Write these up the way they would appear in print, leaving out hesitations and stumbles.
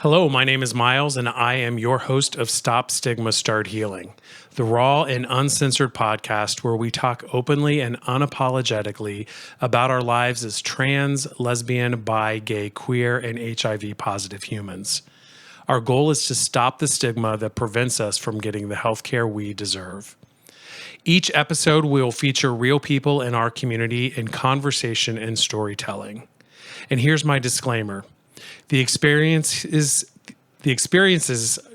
Hello, my name is Miles, and I am your host of Stop Stigma, Start Healing, the raw and uncensored podcast where we talk openly and unapologetically about our lives as trans, lesbian, bi, gay, queer, and HIV positive humans. Our goal is to stop the stigma that prevents us from getting the healthcare we deserve. Each episode will feature real people in our community in conversation and storytelling. And here's my disclaimer. The experiences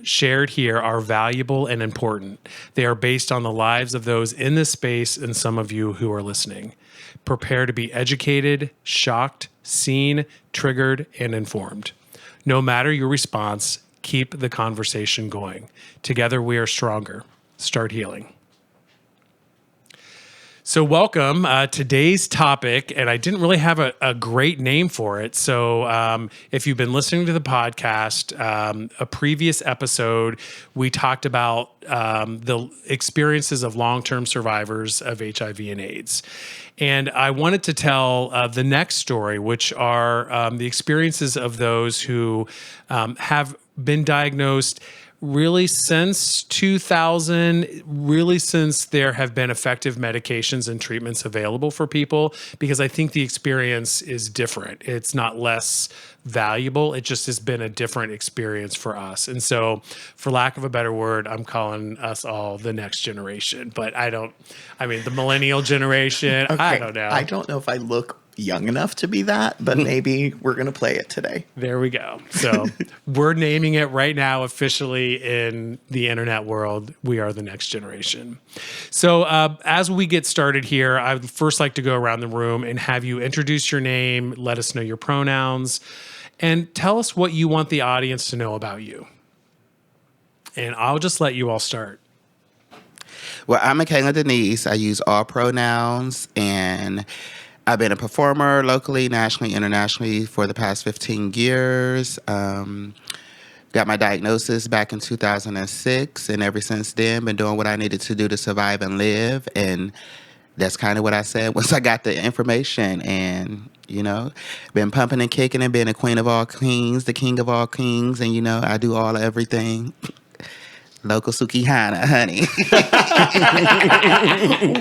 shared here are valuable and important. They are based on the lives of those in this space and some of you who are listening. Prepare to be educated, shocked, seen, triggered, and informed. No matter your response, keep the conversation going. Together we are stronger. Start healing. So welcome. Today's topic, and I didn't really have a great name for it. So if you've been listening to the podcast, a previous episode, we talked about the experiences of long-term survivors of HIV and AIDS. And I wanted to tell the next story, which are the experiences of those who have been diagnosed really since 2000, really since there have been effective medications and treatments available for people, because I think the experience is different. It's not less valuable. It just has been a different experience for us. And so, for lack of a better word, I'm calling us all the next generation. But the millennial generation, Okay. I don't know. I don't know if I look young enough to be that, but maybe we're going to play it today. There we go. So we're naming it right now officially in the internet world. We are the next generation. So as we get started here, I would first like to go around the room and have you introduce your name, let us know your pronouns, and tell us what you want the audience to know about you. And I'll just let you all start. Well, I'm Michaela Denise. I use all pronouns, and I've been a performer locally, nationally, internationally for the past 15 years. Got my diagnosis back in 2006, and ever since then, been doing what I needed to do to survive and live. And that's kind of what I said once I got the information. And, been pumping and kicking and being a queen of all queens, the king of all kings. And, I do all everything. Local Sukihana, honey.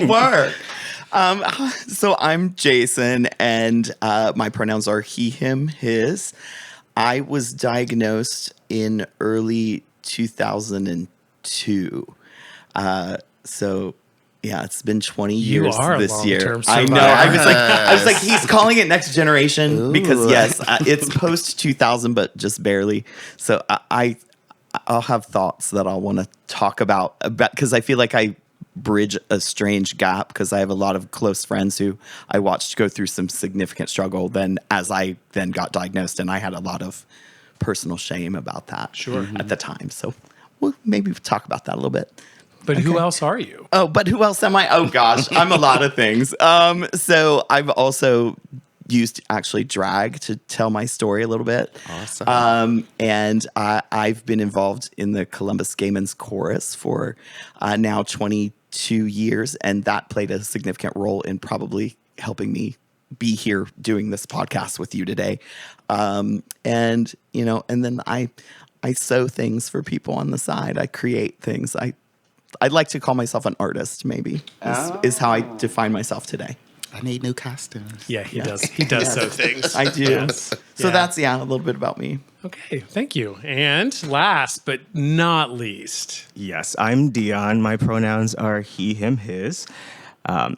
Work. So I'm Jason, and my pronouns are he, him, his. I was diagnosed in early 2002. So yeah, it's been 20 years this year. I know. I was like, he's calling it next generation because yes, it's post 2000, but just barely. So I'll have thoughts that I'll want to talk about because I feel like I bridge a strange gap because I have a lot of close friends who I watched go through some significant struggle as I got diagnosed, and I had a lot of personal shame about that at the time. So we'll maybe talk about that a little bit. But who else are you? Oh, but who else am I? Oh gosh, I'm a lot of things. So I've also used actually drag to tell my story a little bit. Awesome. And I've been involved in the Columbus Gay Men's Chorus for now 22 years, and that played a significant role in probably helping me be here doing this podcast with you today. And then I sew things for people on the side. I create things. I'd like to call myself an artist, maybe, is how I define myself today. I need new costumes. Yeah, he does. He does sew things. I do. Yes. So Yeah. that's, a little bit about me. Okay, thank you. And last but not least, Yes, I'm Dion. My pronouns are he, him, his.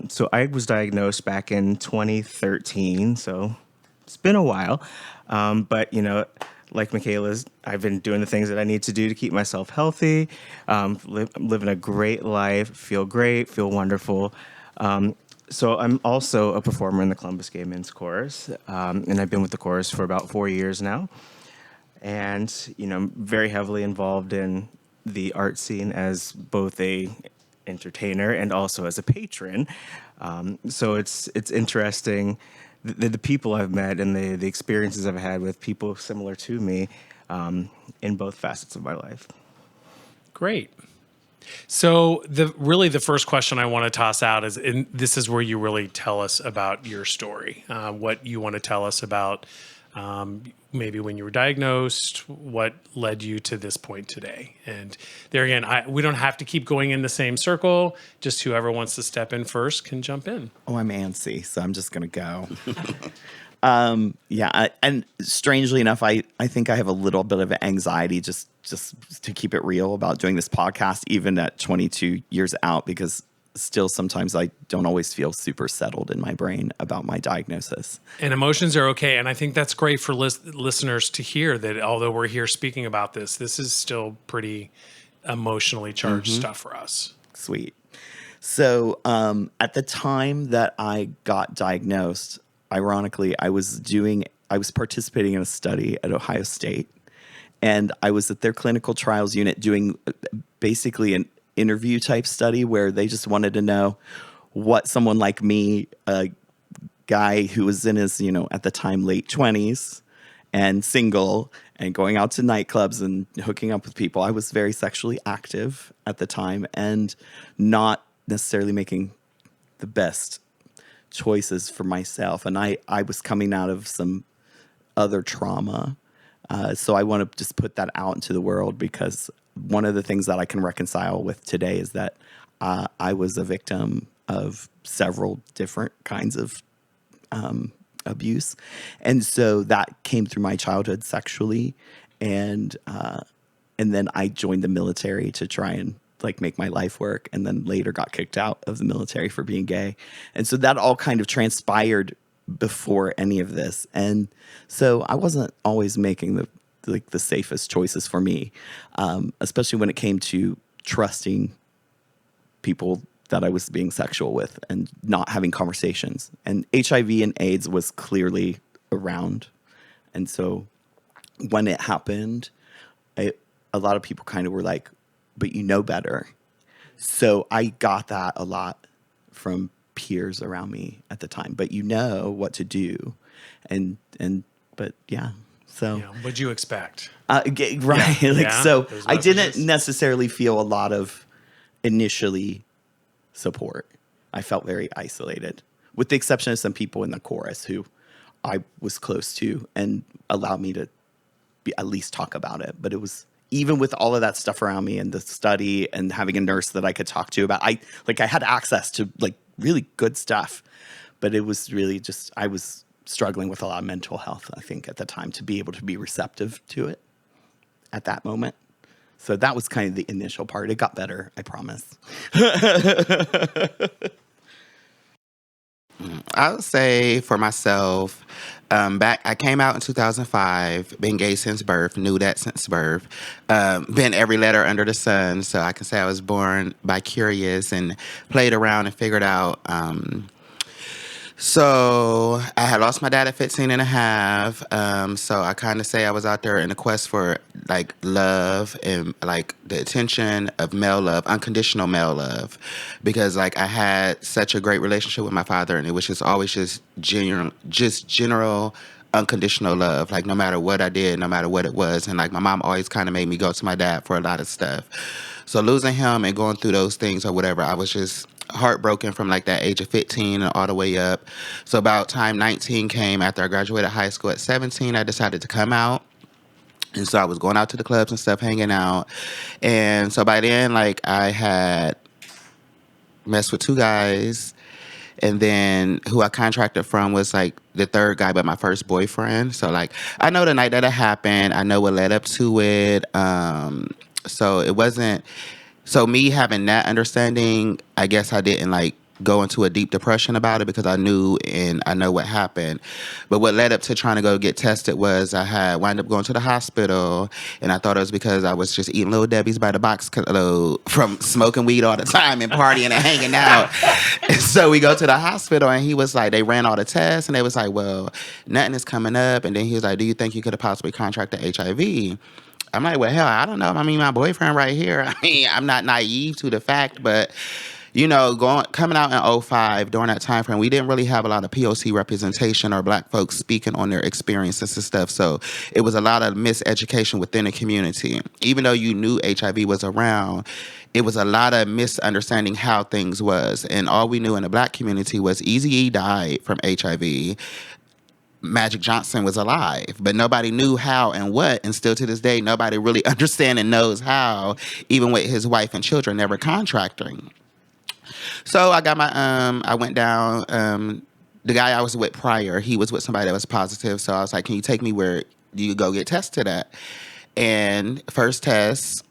So I was diagnosed back in 2013, so it's been a while. But, like Michaela's, I've been doing the things that I need to do to keep myself healthy, living a great life, feel great, feel wonderful. So I'm also a performer in the Columbus Gay Men's Chorus, and I've been with the chorus for about 4 years now. And, very heavily involved in the art scene as both a entertainer and also as a patron. So it's interesting the people I've met and the experiences I've had with people similar to me in both facets of my life. great. So the first question I want to toss out is, and this is where you really tell us about your story, what you want to tell us about maybe when you were diagnosed, what led you to this point today. And there again, we don't have to keep going in the same circle. Just whoever wants to step in first can jump in. Oh, I'm antsy, so I'm just going to go. And strangely enough, I think I have a little bit of anxiety just to keep it real about doing this podcast, even at 22 years out, because still sometimes I don't always feel super settled in my brain about my diagnosis. And emotions are okay. And I think that's great for listeners to hear that although we're here speaking about this is still pretty emotionally charged stuff for us. Sweet. So at the time that I got diagnosed, ironically, I was participating in a study at Ohio State, and I was at their clinical trials unit doing basically an interview type study where they just wanted to know what someone like me, a guy who was in his, at the time, late 20s and single and going out to nightclubs and hooking up with people. I was very sexually active at the time and not necessarily making the best choices for myself. And I was coming out of some other trauma. So I want to just put that out into the world, because one of the things that I can reconcile with today is that I was a victim of several different kinds of abuse. And so that came through my childhood sexually. And then I joined the military to try and make my life work, and then later got kicked out of the military for being gay. And so that all kind of transpired before any of this. And so I wasn't always making the safest choices for me, especially when it came to trusting people that I was being sexual with and not having conversations. And HIV and AIDS was clearly around. And so when it happened, a lot of people kind of were like, but you know better. So I got that a lot from peers around me at the time, but you know what to do. But yeah. So what'd you expect? Right. Yeah. So I didn't necessarily feel a lot of initially support. I felt very isolated, with the exception of some people in the chorus who I was close to and allowed me to at least talk about it. But it was, even with all of that stuff around me and the study and having a nurse that I could talk to about, I had access to really good stuff, but it was really just, I was struggling with a lot of mental health, I think, at the time, to be able to be receptive to it at that moment. So that was kind of the initial part. It got better, I promise. I would say for myself, I came out in 2005, been gay since birth, knew that since birth, been every letter under the sun. So I can say I was born bi curious and played around and figured out. So I had lost my dad at 15 and a half. So I kind of say I was out there in a quest for love and the attention of male love, unconditional male love, because I had such a great relationship with my father, and it was just always just general unconditional love, no matter what I did, no matter what it was. And my mom always kind of made me go to my dad for a lot of stuff. So losing him and going through those things or whatever, I was just heartbroken from that age of 15 and all the way up. So about time 19 came, after I graduated high school at 17, I decided to come out. And so I was going out to the clubs and stuff, hanging out. And so by then, I had messed with 2 guys. And then who I contracted from was the third guy, but my first boyfriend. So I know the night that it happened. I know what led up to it. So it wasn't. So me having that understanding, I guess I didn't go into a deep depression about it, because I knew and I know what happened. But what led up to trying to go get tested was I had wound up going to the hospital, and I thought it was because I was just eating Little Debbie's by the box load from smoking weed all the time and partying and hanging out. And so we go to the hospital, and he was they ran all the tests, and they was well, nothing is coming up. And then he was do you think you could have possibly contracted HIV? I'm well, hell, I don't know. I mean, my boyfriend right here. I mean, I'm not naive to the fact, but coming out in 2005, during that time frame, we didn't really have a lot of POC representation or Black folks speaking on their experiences and stuff. So it was a lot of miseducation within the community. Even though you knew HIV was around, it was a lot of misunderstanding how things was. And all we knew in the Black community was Eazy-E died from HIV. Magic Johnson was alive, but nobody knew how and what, and still to this day, nobody really understands and knows how, even with his wife and children never contracting. So I got I went down, the guy I was with prior, he was with somebody that was positive, so I was like, can you take me where you go get tested at? And first test,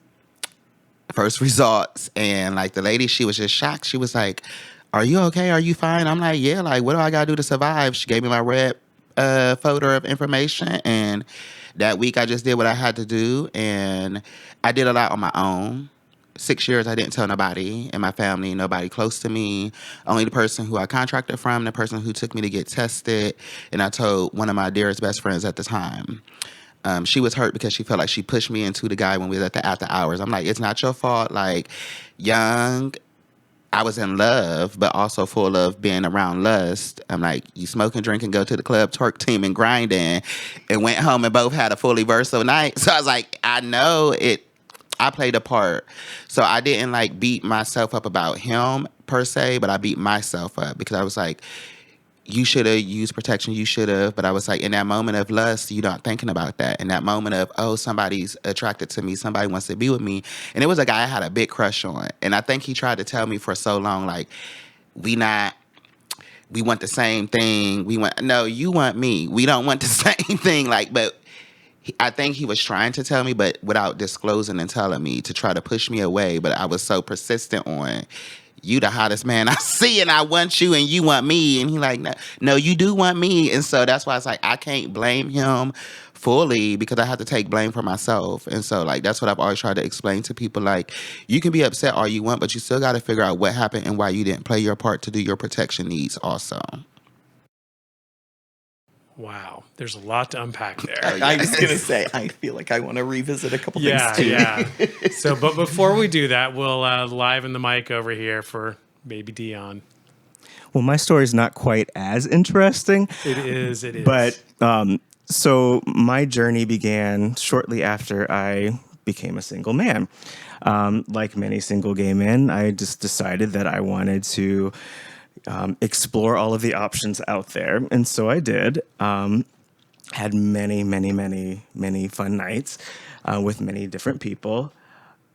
first results, and like the lady, she was just shocked. She was like, are you okay? Are you fine? I'm like, yeah, like what do I gotta do to survive? She gave me my red folder of information, and that week I just did what I had to do, and I did a lot on my own. 6 years I didn't tell nobody in my family, nobody close to me, only the person who I contracted from, the person who took me to get tested, and I told one of my dearest best friends at the time. She was hurt because she felt like she pushed me into the guy when we was at the after hours. I'm like, it's not your fault. Like, young, I was in love, but also full of being around lust. I'm like, you smoke and drink and go to the club, twerk team and grinding, and went home and both had a fully versatile night. So I was like, I know it. I played a part. So I didn't like beat myself up about him per se, but I beat myself up because I was like, you should have used protection, you should have. But I was like, in that moment of lust, you're not thinking about that. In that moment of, oh, somebody's attracted to me, somebody wants to be with me. And it was a guy I had a big crush on. And I think he tried to tell me for so long, like, we want the same thing. No, you want me. We don't want the same thing. Like, but I think he was trying to tell me, but without disclosing and telling me, to try to push me away. But I was so persistent on, you the hottest man I see, and I want you, and you want me. And he like, no, you do want me. And so that's why it's like, I can't blame him fully because I have to take blame for myself. And so like, that's what I've always tried to explain to people. Like, you can be upset all you want, but you still got to figure out what happened and why you didn't play your part to do your protection needs also. Wow, there's a lot to unpack there. I was going to say, I feel like I want to revisit a couple things too. Yeah. So, but before we do that, we'll liven the mic over here for baby Dion. Well, my story is not quite as interesting. It is. But so my journey began shortly after I became a single man. Like many single gay men, I just decided that I wanted to explore all of the options out there. And so I did. Had many fun nights with many different people.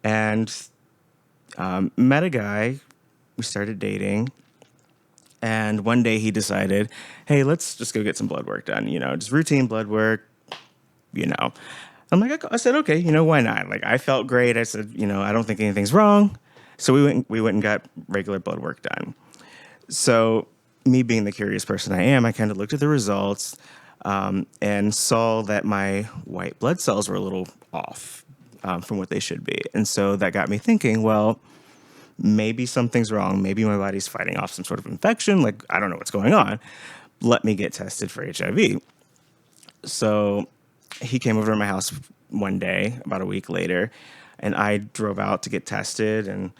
And met a guy. We started dating. And one day he decided, hey, let's just go get some blood work done. Just routine blood work, I'm like, I said, okay, why not? Like, I felt great. I said, I don't think anything's wrong. So we went and got regular blood work done. So me being the curious person I am, I kind of looked at the results and saw that my white blood cells were a little off from what they should be. And so that got me thinking, well, maybe something's wrong. Maybe my body's fighting off some sort of infection. Like, I don't know what's going on. Let me get tested for HIV. So he came over to my house one day, about a week later, and I drove out to get tested and,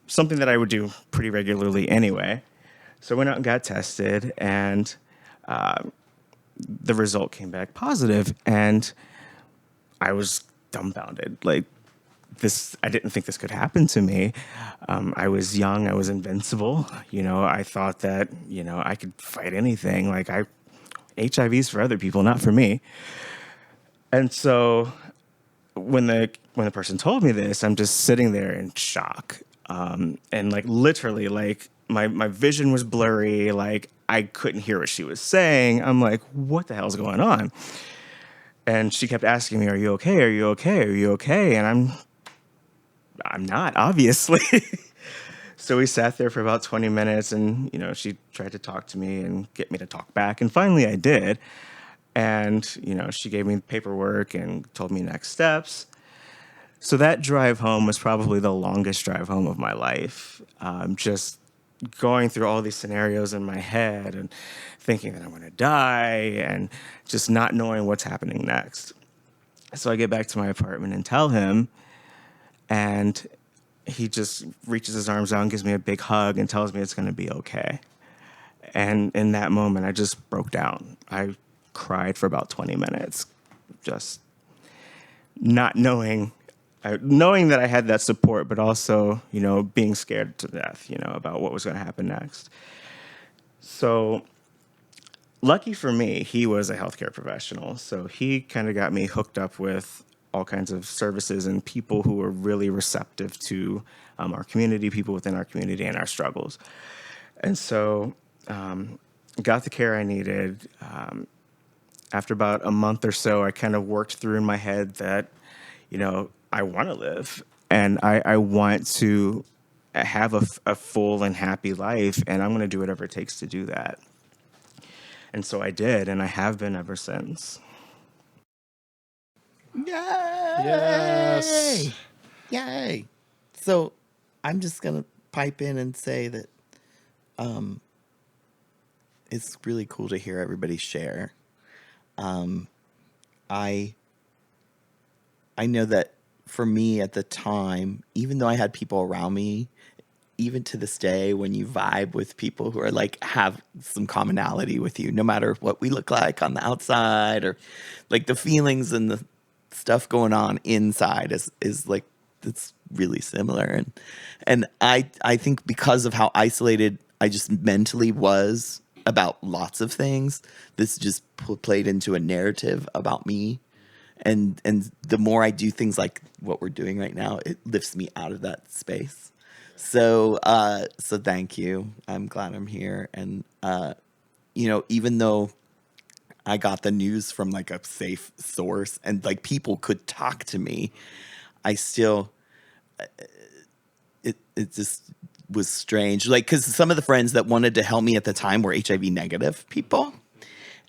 something that I would do pretty regularly anyway. So I went out and got tested, and the result came back positive, and I was dumbfounded. Like, I didn't think this could happen to me. I was young. I was invincible. I thought that, I could fight anything. Like, HIV's for other people, not for me. And so when the person told me this, I'm just sitting there in shock. And like, literally, like, my vision was blurry. Like, I couldn't hear what she was saying. I'm like, what the hell's going on? And she kept asking me, are you okay? Are you okay? Are you okay? And I'm not, obviously. So we sat there for about 20 minutes and, she tried to talk to me and get me to talk back. And finally I did. And, she gave me paperwork and told me next steps. So that drive home was probably the longest drive home of my life. Just going through all these scenarios in my head and thinking that I'm going to die and just not knowing what's happening next. So I get back to my apartment and tell him, and he just reaches his arms out and gives me a big hug and tells me it's going to be okay. And in that moment, I just broke down. I cried for about 20 minutes, just not knowing that I had that support, but also, being scared to death, about what was going to happen next. So lucky for me, he was a healthcare professional. So he kind of got me hooked up with all kinds of services and people who were really receptive to our community, people within our community and our struggles. And so got the care I needed. After about a month or so, I kind of worked through in my head that, I want to live and I want to have a full and happy life, and I'm going to do whatever it takes to do that. And so I did, and I have been ever since. Yay! Yes. Yay! So I'm just going to pipe in and say that it's really cool to hear everybody share. I know that for me at the time, even though I had people around me, even to this day, when you vibe with people who are like have some commonality with you, no matter what we look like on the outside or like the feelings and the stuff going on inside is like it's really similar. And I think because of how isolated I just mentally was about lots of things, this just played into a narrative about me. And the more I do things like what we're doing right now, it lifts me out of that space. So thank you. I'm glad I'm here. And, even though I got the news from like a safe source and like people could talk to me, I still, it just was strange. Like, cause some of the friends that wanted to help me at the time were HIV negative people.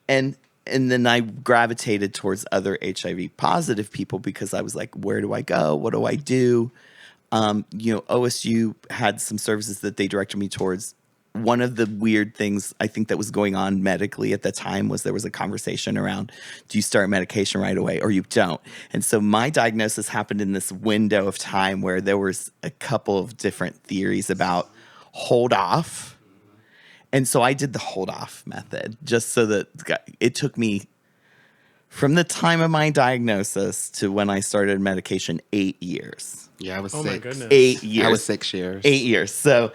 And then I gravitated towards other HIV positive people because I was like, where do I go? What do I do? OSU had some services that they directed me towards. One of the weird things I think that was going on medically at the time was there was a conversation around, do you start medication right away or you don't? And so my diagnosis happened in this window of time where there was a couple of different theories about hold off. And so I did the hold off method just so that it took me from the time of my diagnosis to when I started medication 8 years. Yeah, I was 6. My goodness. 8 years. I was 6 years. 8 years. So,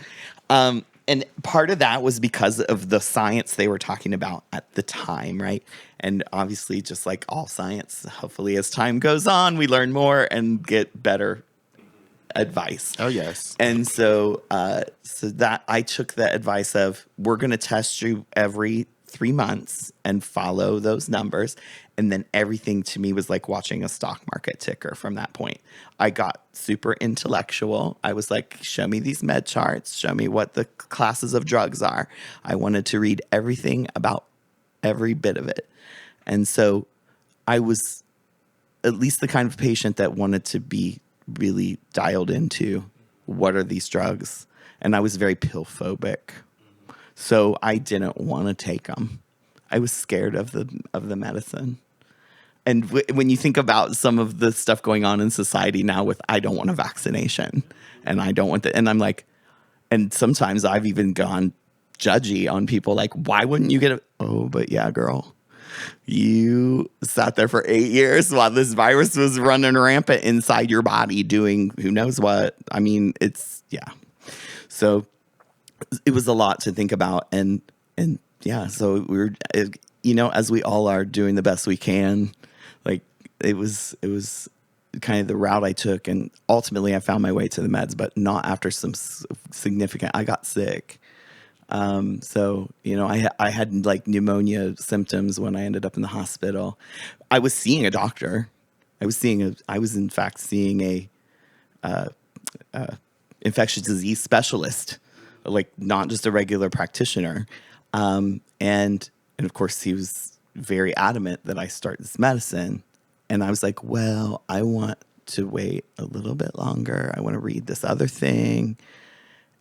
and part of that was because of the science they were talking about at the time, right? And obviously, just like all science, hopefully as time goes on, we learn more and get better advice. Oh, yes. And so that I took the advice of we're going to test you every 3 months and follow those numbers. And then everything to me was like watching a stock market ticker from that point. I got super intellectual. I was like, show me these med charts. Show me what the classes of drugs are. I wanted to read everything about every bit of it. And so I was at least the kind of patient that wanted to be really dialed into what are these drugs. And I was very pill phobic. So I didn't want to take them. I was scared of the medicine. And when you think about some of the stuff going on in society now with I don't want a vaccination and I don't want and I'm like, and sometimes I've even gone judgy on people like, why wouldn't you get it? Oh, but yeah, girl, you sat there for 8 years while this virus was running rampant inside your body doing who knows what. I mean, yeah. So it was a lot to think about. And yeah, so we were, as we all are doing the best we can, like it was kind of the route I took. And ultimately I found my way to the meds, but not after some significant, I got sick. So, I had like pneumonia symptoms when I ended up in the hospital. I was seeing a doctor. I was in fact seeing a infectious disease specialist, like not just a regular practitioner. And of course he was very adamant that I start this medicine. And I was like, well, I want to wait a little bit longer. I want to read this other thing.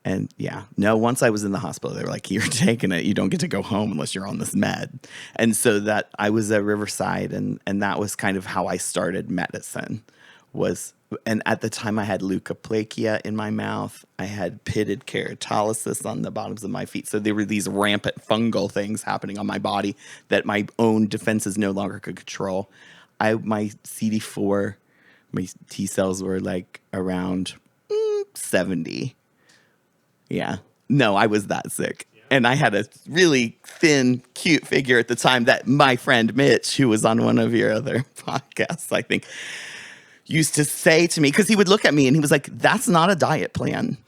And yeah, no, once I was in the hospital, they were like, you're taking it. You don't get to go home unless you're on this med. And so that I was at Riverside and that was kind of how I started medicine and at the time I had leukoplakia in my mouth. I had pitted keratolysis on the bottoms of my feet. So there were these rampant fungal things happening on my body that my own defenses no longer could control. My CD4, my T cells were like around 70. Yeah. No, I was that sick. And I had a really thin, cute figure at the time that my friend Mitch, who was on one of your other podcasts, I think, used to say to me, because he would look at me and he was like, that's not a diet plan.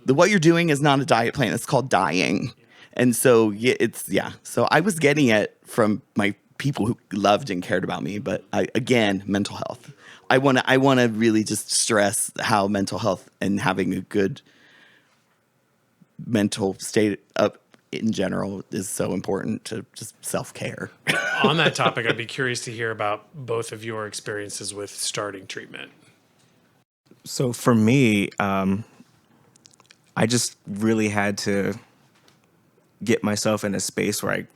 What you're doing is not a diet plan. It's called dying. And so, so I was getting it from my people who loved and cared about me. But again, mental health. I want to really just stress how mental health and having a good mental state up in general is so important to just self-care. On that topic, I'd be curious to hear about both of your experiences with starting treatment. So for me, I just really had to get myself in a space where I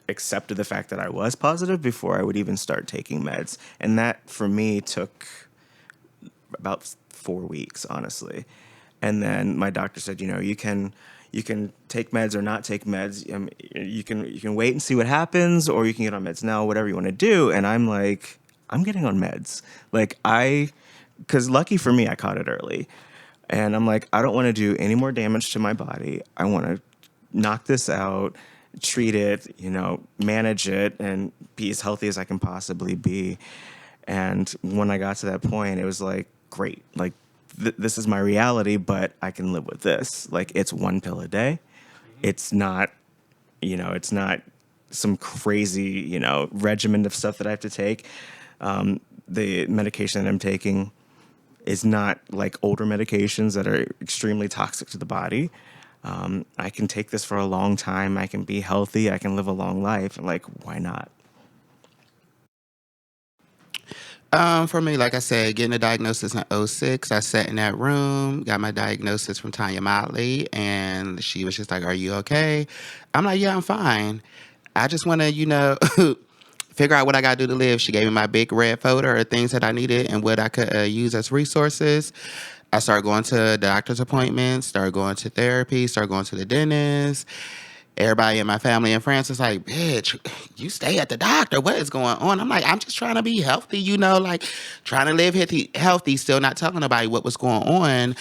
accepted the fact that I was positive before I would even start taking meds. And that, for me, took about 4 weeks, honestly. And then my doctor said, you can take meds or not take meds. You can wait and see what happens, or you can get on meds now, whatever you want to do. And I'm like, I'm getting on meds. Because lucky for me, I caught it early. And I'm like, I don't want to do any more damage to my body. I want to knock this out, treat it, manage it, and be as healthy as I can possibly be. And when I got to that point, it was like, great. Like, this is my reality, but I can live with this. Like, it's 1 pill a day. It's not, it's not some crazy, regimen of stuff that I have to take. The medication that I'm taking is not like older medications that are extremely toxic to the body. I can take this for a long time. I can be healthy. I can live a long life. And why not? For me, like I said, getting a diagnosis in 2006, I sat in that room, got my diagnosis from Tanya Motley, and she was just like, "Are you okay?" I'm like, "Yeah, I'm fine. I just want to, figure out what I got to do to live." She gave me my big red folder of things that I needed and what I could use as resources. I started going to doctor's appointments, started going to therapy, started going to the dentist. Everybody in my family and friends was like, "Bitch, you stay at the doctor. What is going on?" I'm like, "I'm just trying to be healthy, trying to live healthy, still not telling nobody what was going on."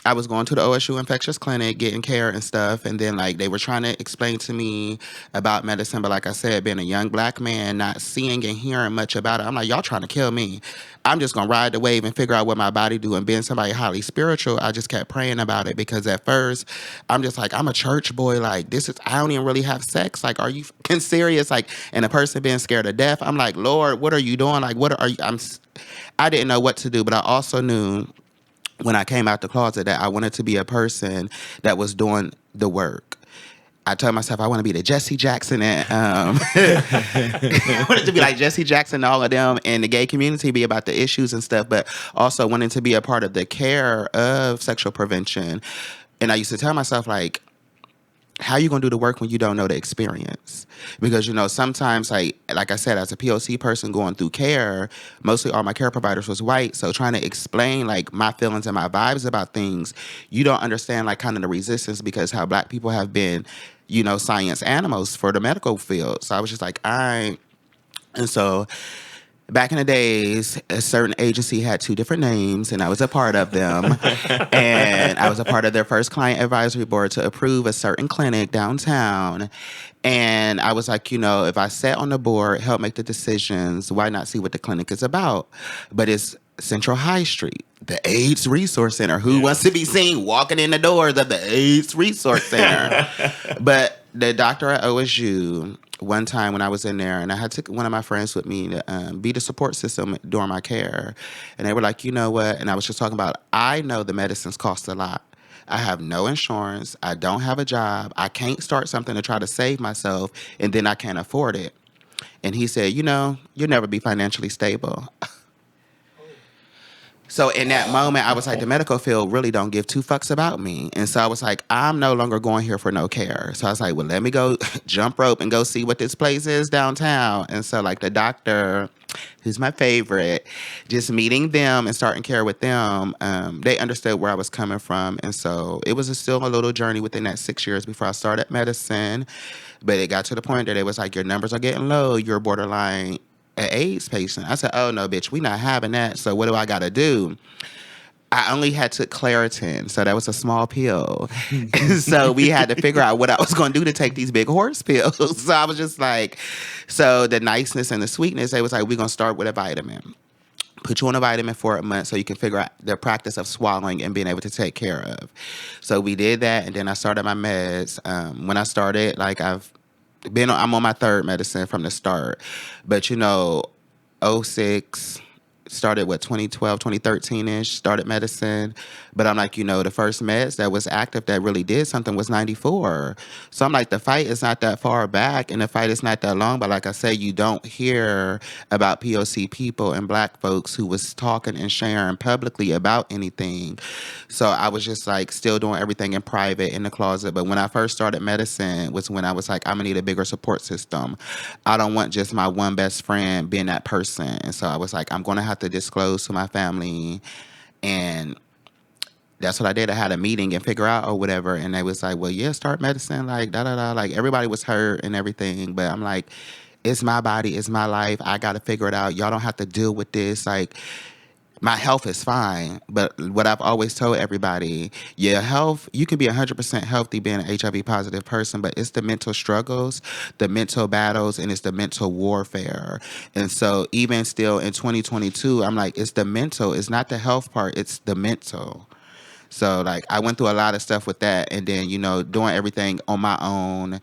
I was going to the OSU infectious clinic, getting care and stuff. And then they were trying to explain to me about medicine. But like I said, being a young black man, not seeing and hearing much about it, I'm like, y'all trying to kill me. I'm just going to ride the wave and figure out what my body do. And being somebody highly spiritual, I just kept praying about it, because at first I'm just like, I'm a church boy. I don't even really have sex. Are you fucking serious? And a person being scared to death. I'm like, Lord, what are you doing? I didn't know what to do, but I also knew when I came out the closet that I wanted to be a person that was doing the work. I told myself I want to be the Jesse Jackson and I wanted to be like Jesse Jackson and all of them in the gay community, be about the issues and stuff, but also wanting to be a part of the care of sexual prevention. And I used to tell myself, how you going to do the work when you don't know the experience? Because, sometimes, like I said, as a POC person going through care, mostly all my care providers was white. So trying to explain, my feelings and my vibes about things, you don't understand, kind of the resistance, because how black people have been, science animals for the medical field. So I was just like, And so back in the days, a certain agency had 2 different names, and I was a part of them. And I was a part of their first client advisory board to approve a certain clinic downtown. And I was like, if I sat on the board, help make the decisions, why not see what the clinic is about? But it's Central High Street, the AIDS Resource Center. Who wants to be seen walking in the doors of the AIDS Resource Center? But the doctor at OSU, one time when I was in there, and I had one of my friends with me to be the support system during my care. And they were like, you know what? And I was just talking about, I know the medicines cost a lot. I have no insurance. I don't have a job. I can't start something to try to save myself, and then I can't afford it. And he said, you'll never be financially stable. So in that moment, I was like, the medical field really don't give 2 fucks about me. And so I was like, I'm no longer going here for no care. So I was like, well, let me go jump rope and go see what this place is downtown. And so the doctor, who's my favorite, just meeting them and starting care with them, they understood where I was coming from. And so it was still a little journey within that 6 years before I started medicine. But it got to the point that it was like, your numbers are getting low. You're borderline an AIDS patient. I said, oh, no, bitch, we not having that. So what do I got to do? I only had took Claritin, so that was a small pill. So we had to figure out what I was going to do to take these big horse pills. So I was just like, so the niceness and the sweetness, they was like, we're going to start with a vitamin. Put you on a vitamin for a month so you can figure out the practice of swallowing and being able to take care of. So we did that, and then I started my meds. When I started, like I'm on my third medicine from the start. But, 06... started 2012, 2013-ish, started medicine. But I'm like, the first meds that was active that really did something was 94. So I'm like, the fight is not that far back and the fight is not that long. But like I say, you don't hear about POC people and black folks who was talking and sharing publicly about anything. So I was just like still doing everything in private in the closet. But when I first started medicine was when I was like, I'm gonna need a bigger support system. I don't want just my one best friend being that person. And so I was like, I'm gonna have to disclose to my family. And that's what I did. I had a meeting and figure out or whatever. And they was like, well, yeah, start medicine. Like, da-da-da. Like, everybody was hurt and everything. But I'm like, it's my body. It's my life. I got to figure it out. Y'all don't have to deal with this. Like, my health is fine. But what I've always told everybody, your health, you can be 100% healthy being an HIV positive person, but it's the mental struggles, the mental battles, and it's the mental warfare. And so even still in 2022, I'm like, it's the mental. It's not the health part. It's the mental. So, like, I went through a lot of stuff with that. And then, doing everything on my own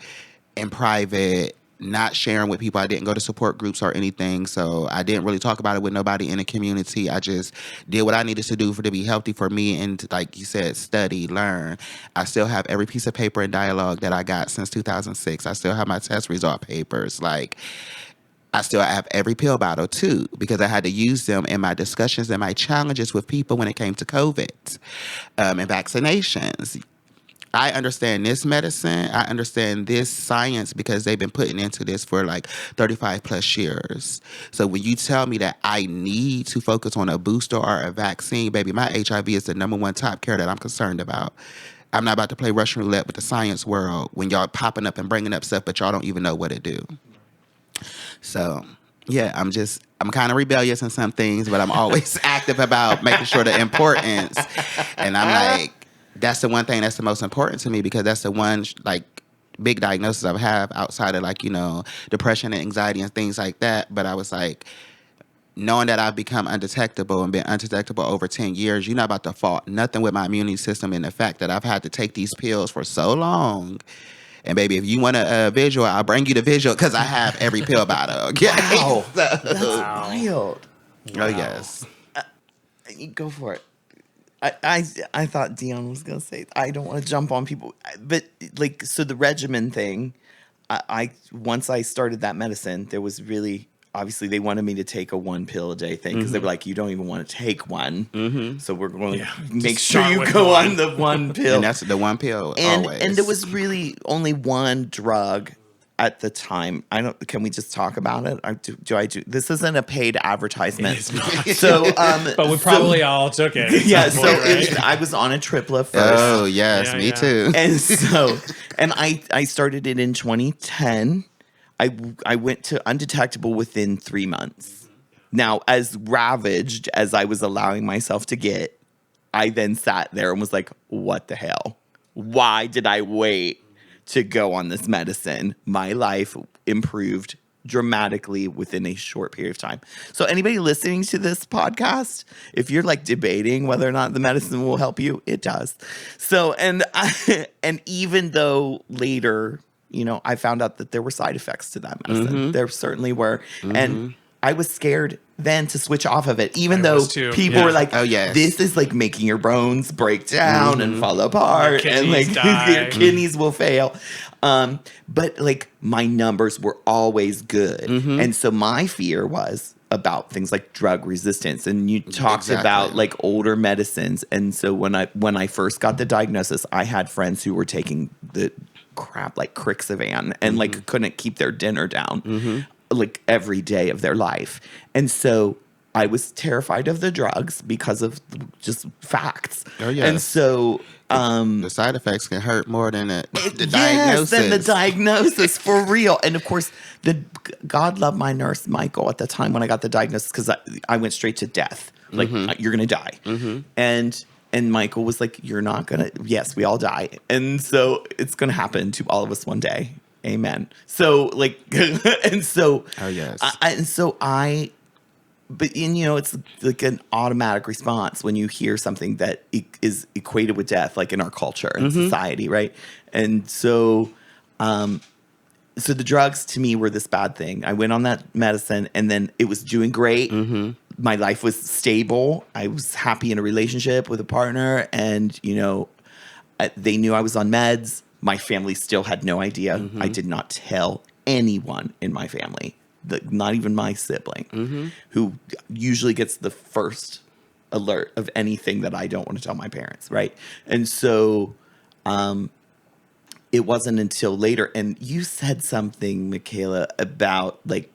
in private, not sharing with people. I didn't go to support groups or anything. So I didn't really talk about it with nobody in the community. I just did what I needed to do to be healthy for me and to, like you said, study, learn. I still have every piece of paper and dialogue that I got since 2006. I still have my test result papers. Like, I still have every pill bottle too, because I had to use them in my discussions and my challenges with people when it came to COVID and vaccinations. I understand this medicine. I understand this science because they've been putting into this for like 35 plus years. So when you tell me that I need to focus on a booster or a vaccine, baby, my HIV is the number one top care that I'm concerned about. I'm not about to play Russian roulette with the science world when y'all popping up and bringing up stuff, but y'all don't even know what to do. So, yeah, I'm kind of rebellious in some things, but I'm always active about making sure the importance. And I'm like, that's the one thing that's the most important to me because that's the one, like, big diagnosis I have outside of, like, depression and anxiety and things like that. But I was like, knowing that I've become undetectable and been undetectable over 10 years, you're not about to fault nothing with my immunity system and the fact that I've had to take these pills for so long. And baby, if you want a visual, I'll bring you the visual because I have every pill bottle. Okay? Wow, that's wild. Wow. Oh yes, go for it. I thought Dion was gonna say I don't want to jump on people, but like so the regimen thing. I once I started that medicine, there was really. Obviously, they wanted me to take a 1 pill a day thing because they were like, you don't even want to take one. Mm-hmm. So we're going to make sure you go on the 1 pill. And that's the 1 pill always. And there was really only one drug at the time. Can we just talk about it? Or do I do? This isn't a paid advertisement. So, but we probably all took it. Yeah. So right? I was on a triplet first. Oh yes, me too. And so, I started it in 2010. I went to undetectable within 3 months. Now, as ravaged as I was allowing myself to get, I then sat there and was like, what the hell? Why did I wait to go on this medicine? My life improved dramatically within a short period of time. So anybody listening to this podcast, if you're like debating whether or not the medicine will help you, it does. So, and even though later... I found out that there were side effects to that medicine. Mm-hmm. There certainly were. Mm-hmm. And I was scared then to switch off of it, even though people were like, oh, yes. This is like making your bones break down and fall apart. And like your kidneys will fail. But like my numbers were always good. Mm-hmm. And so my fear was about things like drug resistance. And you talked about like older medicines. And so when I first got the diagnosis, I had friends who were taking the crap like Crixivan and like couldn't keep their dinner down like every day of their life. And so I was terrified of the drugs because of just facts. Oh yeah. And so the side effects can hurt more than the diagnosis. Yes, than the diagnosis for real. And of course, God love my nurse Michael at the time when I got the diagnosis because I went straight to death. Like, you're going to die. And Michael was like, you're not going to, yes, we all die. And so it's going to happen to all of us one day. Amen. So like, and so, oh yes. But it's like an automatic response when you hear something that is equated with death, like in our culture and society, right? And so, so the drugs to me were this bad thing. I went on that medicine, and then it was doing great. My life was stable. I was happy in a relationship with a partner, and they knew I was on meds. My family still had no idea. I did not tell anyone in my family. Not even my sibling, who usually gets the first alert of anything that I don't want to tell my parents, right? And so it wasn't until later, and you said something, Michaela, about like,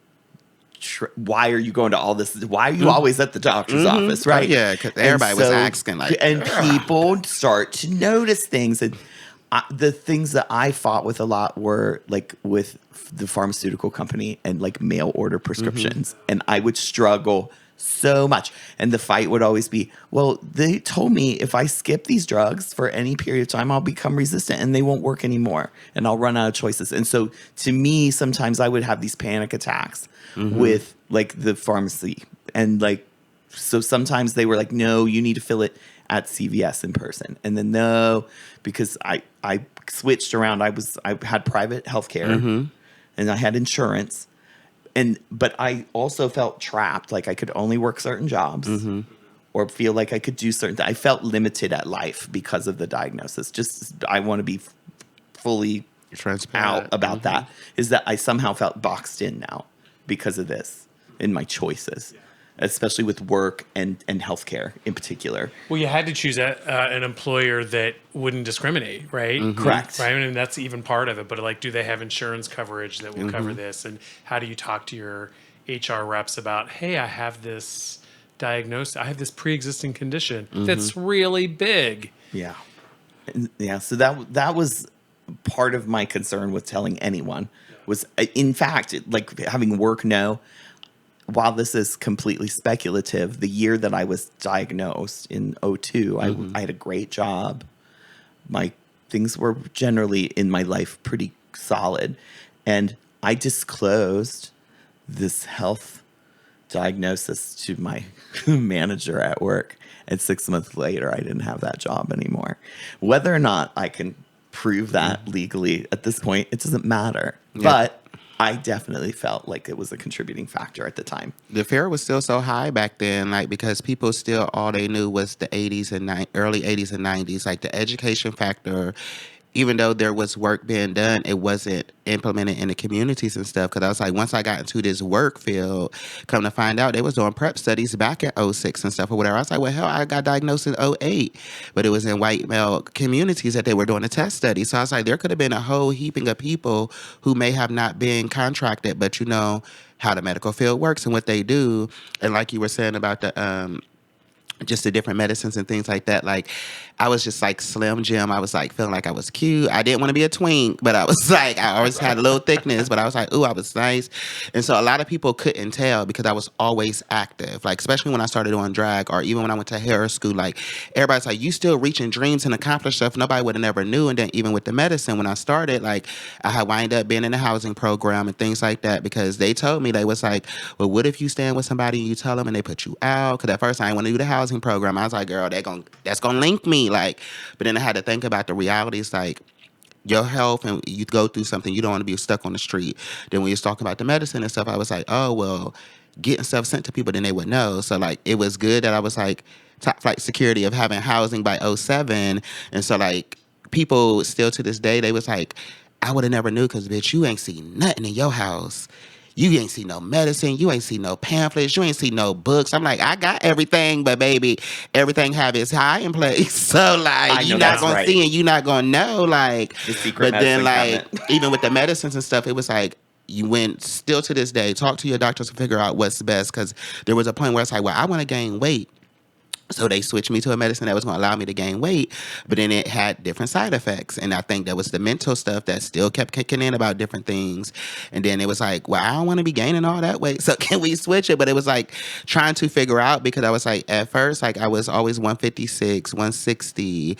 why are you going to all this? Why are you always at the doctor's office, right? Oh, yeah, because everybody was asking, like, and people start to notice things, and the things that I fought with a lot were like with the pharmaceutical company and like mail order prescriptions. And I would struggle so much. And the fight would always be, well, they told me if I skip these drugs for any period of time, I'll become resistant and they won't work anymore and I'll run out of choices. And so to me, sometimes I would have these panic attacks with like the pharmacy. And like, so sometimes they were like, no, you need to fill it at CVS in person. And then no, because I switched around. I had private healthcare and I had insurance. But I also felt trapped. Like I could only work certain jobs or feel like I could do certain things. I felt limited at life because of the diagnosis. Just, I want to be fully transparent out about that, is that I somehow felt boxed in now because of this in my choices. Especially with work and healthcare in particular. Well, you had to choose an employer that wouldn't discriminate, right? Correct. Right, and that's even part of it. But like, do they have insurance coverage that will cover this? And how do you talk to your HR reps about, hey, I have this diagnosis, I have this pre-existing condition that's really big. Yeah, yeah. So that was part of my concern with telling anyone. Was in fact like having work know. While this is completely speculative, the year that I was diagnosed in 2002, I had a great job. My things were generally in my life pretty solid. And I disclosed this health diagnosis to my manager at work. And 6 months later, I didn't have that job anymore. Whether or not I can prove that legally at this point, it doesn't matter. Yeah. But I definitely felt like it was a contributing factor at the time. The fear was still so high back then, like because people still all they knew was the 80s and early 80s and 90s, like the education factor. Even though there was work being done, it wasn't implemented in the communities and stuff. Because I was like, once I got into this work field, come to find out they was doing prep studies back in 2006 and stuff or whatever. I was like, well, hell, I got diagnosed in 2008. But it was in white male communities that they were doing the test study. So I was like, there could have been a whole heaping of people who may have not been contracted, but you know how the medical field works and what they do. And like you were saying about the just the different medicines and things like that. Like, I was just like Slim Jim. I was like feeling like I was cute. I didn't want to be a twink, but I was like, I always had a little thickness, but I was like, ooh, I was nice. And so a lot of people couldn't tell because I was always active. Like, especially when I started doing drag or even when I went to hair school, like everybody's like, you still reaching dreams and accomplish stuff nobody would have never knew. And then even with the medicine, when I started, like I had wind up being in a housing program and things like that because they told me, they was like, well, what if you stand with somebody and you tell them and they put you out? Because at first I didn't want to do the housing program. I was like, girl, that's gonna link me. Like, but then I had to think about the realities, like your health, and you go through something, you don't want to be stuck on the street. Then when you're talking about the medicine and stuff, I was like, oh, well, getting stuff sent to people, then they would know. So like, it was good that I was like top flight security of having housing by 2007. And so like, people still to this day, they was like, I would have never knew because bitch, you ain't seen nothing in your house. You ain't see no medicine. You ain't see no pamphlets. You ain't see no books. I'm like, I got everything, but baby, everything have its hiding place. So like, you're not gonna see and you're not gonna know. Like, the secret but then like, cabinet. even with the medicines and stuff, it was like, you went still to this day, talk to your doctors to figure out what's best. Because there was a point where it's like, well, I want to gain weight. So they switched me to a medicine that was going to allow me to gain weight, but then it had different side effects. And I think that was the mental stuff that still kept kicking in about different things. And then it was like, well, I don't want to be gaining all that weight. So can we switch it? But it was like trying to figure out, because I was like, at first, like I was always 156, 160.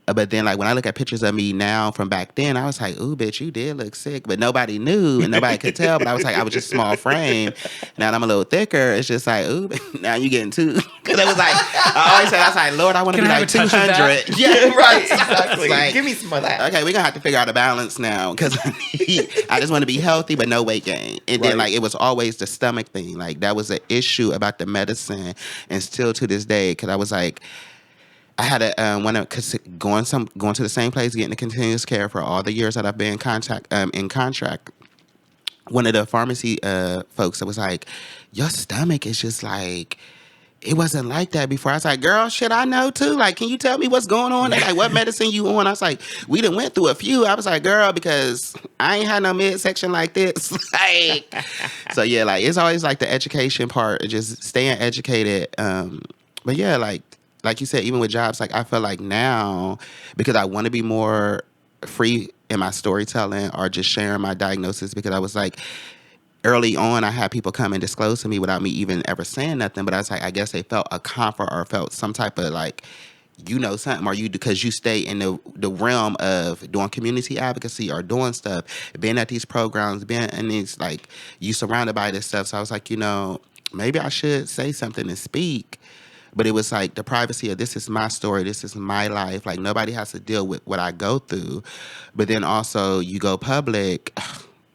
But then, like, when I look at pictures of me now from back then, I was like, ooh, bitch, you did look sick. But nobody knew and nobody could tell. But I was like, I was just small frame. Now that I'm a little thicker, it's just like, ooh, now you getting two. Because it was like, I always said, I was like, Lord, I want to be like 200. Yeah, right. Exactly. Like, give me some of that. Okay, we're going to have to figure out a balance now. Because I just want to be healthy, but no weight gain. And then, like, it was always the stomach thing. Like, that was an issue about the medicine. And still to this day, because I was like, I had a going to the same place, getting the continuous care for all the years that I've been in contract. One of the pharmacy folks that was like, your stomach is just like, it wasn't like that before. I was like, girl, shit, I know too. Like, can you tell me what's going on? They're like, what medicine you on? I was like, we done went through a few. I was like, girl, because I ain't had no midsection like this. Like, so yeah, like it's always like the education part, just staying educated. But yeah, like you said, even with jobs, like I feel like now, because I want to be more free in my storytelling or just sharing my diagnosis, because I was like, early on, I had people come and disclose to me without me even ever saying nothing. But I was like, I guess they felt a comfort or felt some type of like, you know something, or you, because you stay in the realm of doing community advocacy or doing stuff, being at these programs, being in these, like, you surrounded by this stuff. So I was like, you know, maybe I should say something and speak. But it was like the privacy of, this is my story, this is my life. Like, nobody has to deal with what I go through. But then also, you go public,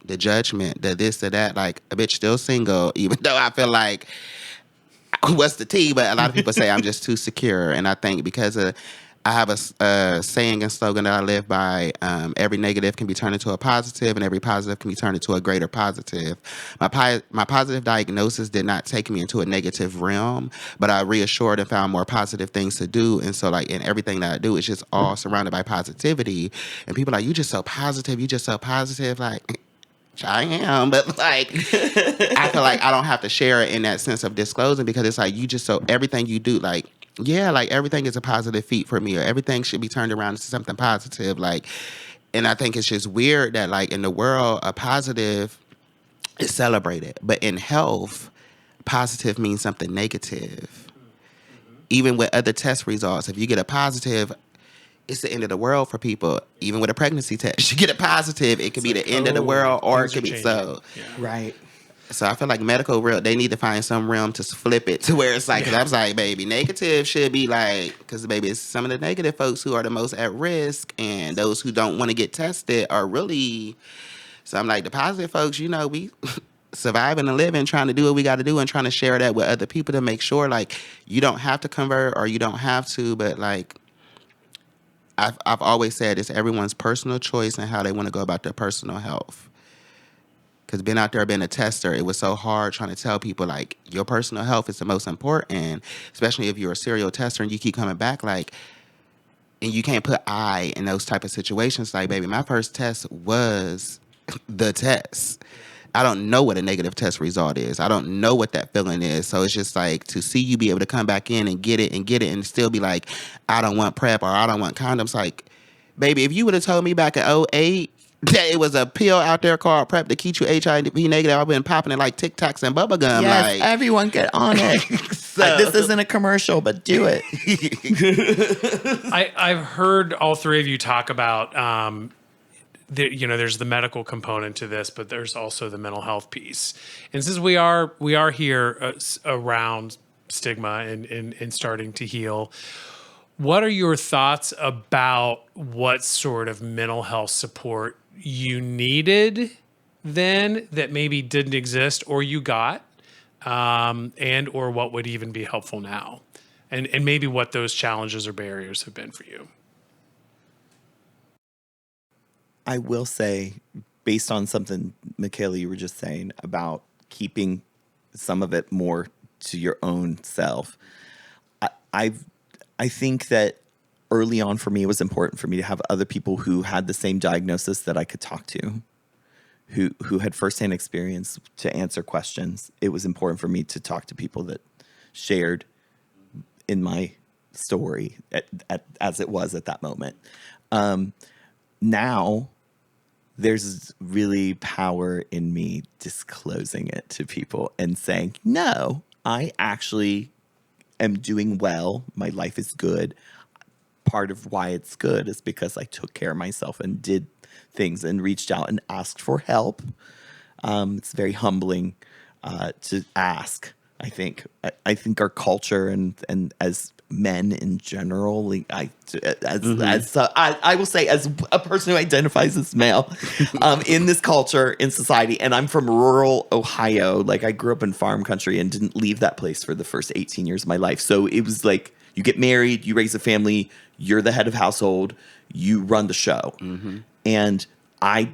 the judgment, the this, the that. Like, a bitch still single, even though I feel like, what's the tea? But a lot of people say I'm just too secure. And I think because I have a saying and slogan that I live by, every negative can be turned into a positive, and every positive can be turned into a greater positive. My positive diagnosis did not take me into a negative realm, but I reassured and found more positive things to do. And so, like, in everything that I do, it's just all surrounded by positivity. And people are like, you just so positive, you just so positive. Like, I am, but like, I feel like I don't have to share it in that sense of disclosing, because it's like, you just, so everything you do, like, yeah, like everything is a positive feat for me, or everything should be turned around into something positive. Like, and I think it's just weird that, like, in the world, a positive is celebrated, but in health, positive means something negative. Even with other test results, if you get a positive, it's the end of the world for people. Even with a pregnancy test, you get a positive, it could be the end of the world, or it could be so. Yeah. Right. So I feel like medical real, they need to find some realm to flip it to where it's like, because I was like, baby, negative should be like, because baby, it's some of the negative folks who are the most at risk, and those who don't want to get tested are really. So I'm like, the positive folks, you know, we surviving and living, trying to do what we got to do, and trying to share that with other people to make sure, like, you don't have to convert or you don't have to, but like, I've always said it's everyone's personal choice and how they want to go about their personal health. Because being out there being a tester, it was so hard trying to tell people, like, your personal health is the most important, especially if you're a serial tester and you keep coming back, like, and you can't put I in those type of situations. Like, baby, my first test was the test. I don't know what a negative test result is. I don't know what that feeling is. So it's just like, to see you be able to come back in and get it and still be like, I don't want PrEP or I don't want condoms. Like, baby, if you would have told me back in 2008 that it was a pill out there called PrEP to keep you HIV negative, I've been popping it like Tic Tacs and bubble gum. Yes, like, everyone get on it. So, like, this isn't a commercial, but do it. I've heard all three of you talk about, there's the medical component to this, but there's also the mental health piece. And since we are here around stigma and starting to heal, what are your thoughts about what sort of mental health support you needed then that maybe didn't exist or you got, and or what would even be helpful now, and maybe what those challenges or barriers have been for you? I will say, based on something, Michaela, you were just saying about keeping some of it more to your own self, I think that early on for me, it was important for me to have other people who had the same diagnosis that I could talk to, who had firsthand experience to answer questions. It was important for me to talk to people that shared in my story as it was at that moment. Now there's really power in me disclosing it to people and saying, no, I actually am doing well. My life is good. Part of why it's good is because I took care of myself and did things and reached out and asked for help. It's very humbling to ask. I think our culture and as men in general, like I will say, as a person who identifies as male, in this culture, in society, and I'm from rural Ohio. Like I grew up in farm country and didn't leave that place for the first 18 years of my life. So it was like you get married, you raise a family, you're the head of household, you run the show, and I.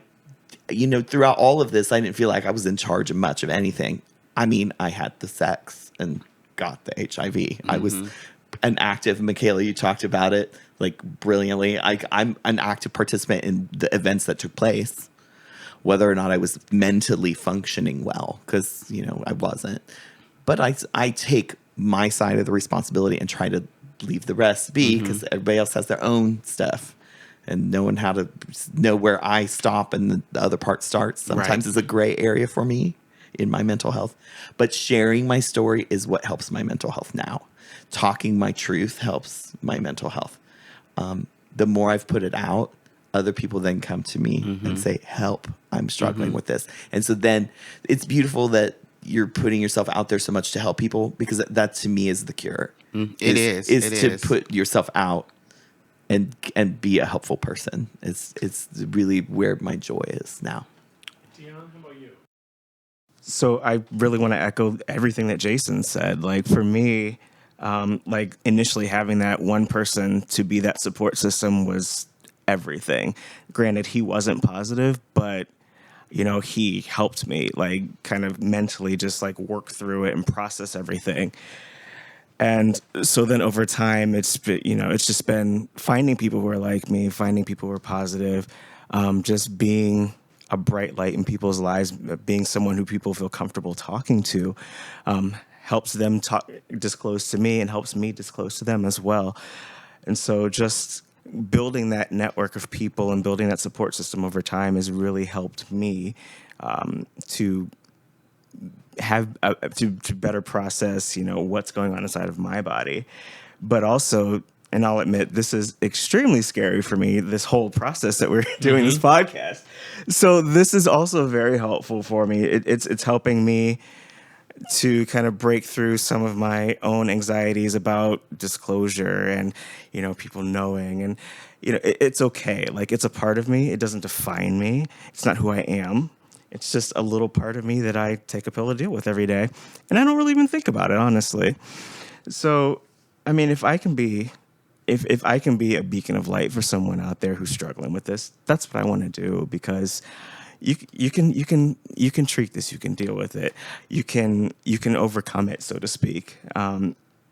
Throughout all of this, I didn't feel like I was in charge of much of anything. I mean, I had the sex and got the HIV. I was an active, Michaela, you talked about it like brilliantly. I'm an active participant in the events that took place, whether or not I was mentally functioning well, because, I wasn't. But I take my side of the responsibility and try to leave the rest be, because everybody else has their own stuff. And knowing how to know where I stop and the other part starts sometimes is a gray area for me in my mental health. But sharing my story is what helps my mental health now. Talking my truth helps my mental health. The more I've put it out, other people then come to me and say, help, I'm struggling with this. And so then it's beautiful that you're putting yourself out there so much to help people, because that to me is the cure. It is to put yourself out and be a helpful person. It's really where my joy is now. Dion, how about you? So I really want to echo everything that Jason said. Like for me, like initially having that one person to be that support system was everything. Granted, he wasn't positive, but he helped me like kind of mentally just like work through it and process everything. And so then over time, it's just been finding people who are like me, finding people who are positive, just being a bright light in people's lives, being someone who people feel comfortable talking to, helps them disclose to me and helps me disclose to them as well. And so just building that network of people and building that support system over time has really helped me to have to better process, what's going on inside of my body. But also, and I'll admit, this is extremely scary for me, this whole process that we're doing this podcast. So this is also very helpful for me. It's helping me to kind of break through some of my own anxieties about disclosure and, people knowing. And, it's okay. Like, it's a part of me. It doesn't define me. It's not who I am. It's just a little part of me that I take a pill to deal with every day. And I don't really even think about it, honestly. So, I mean, if I can be a beacon of light for someone out there who's struggling with this, that's what I want to do, because you can treat this, you can deal with it, you can overcome it, so to speak.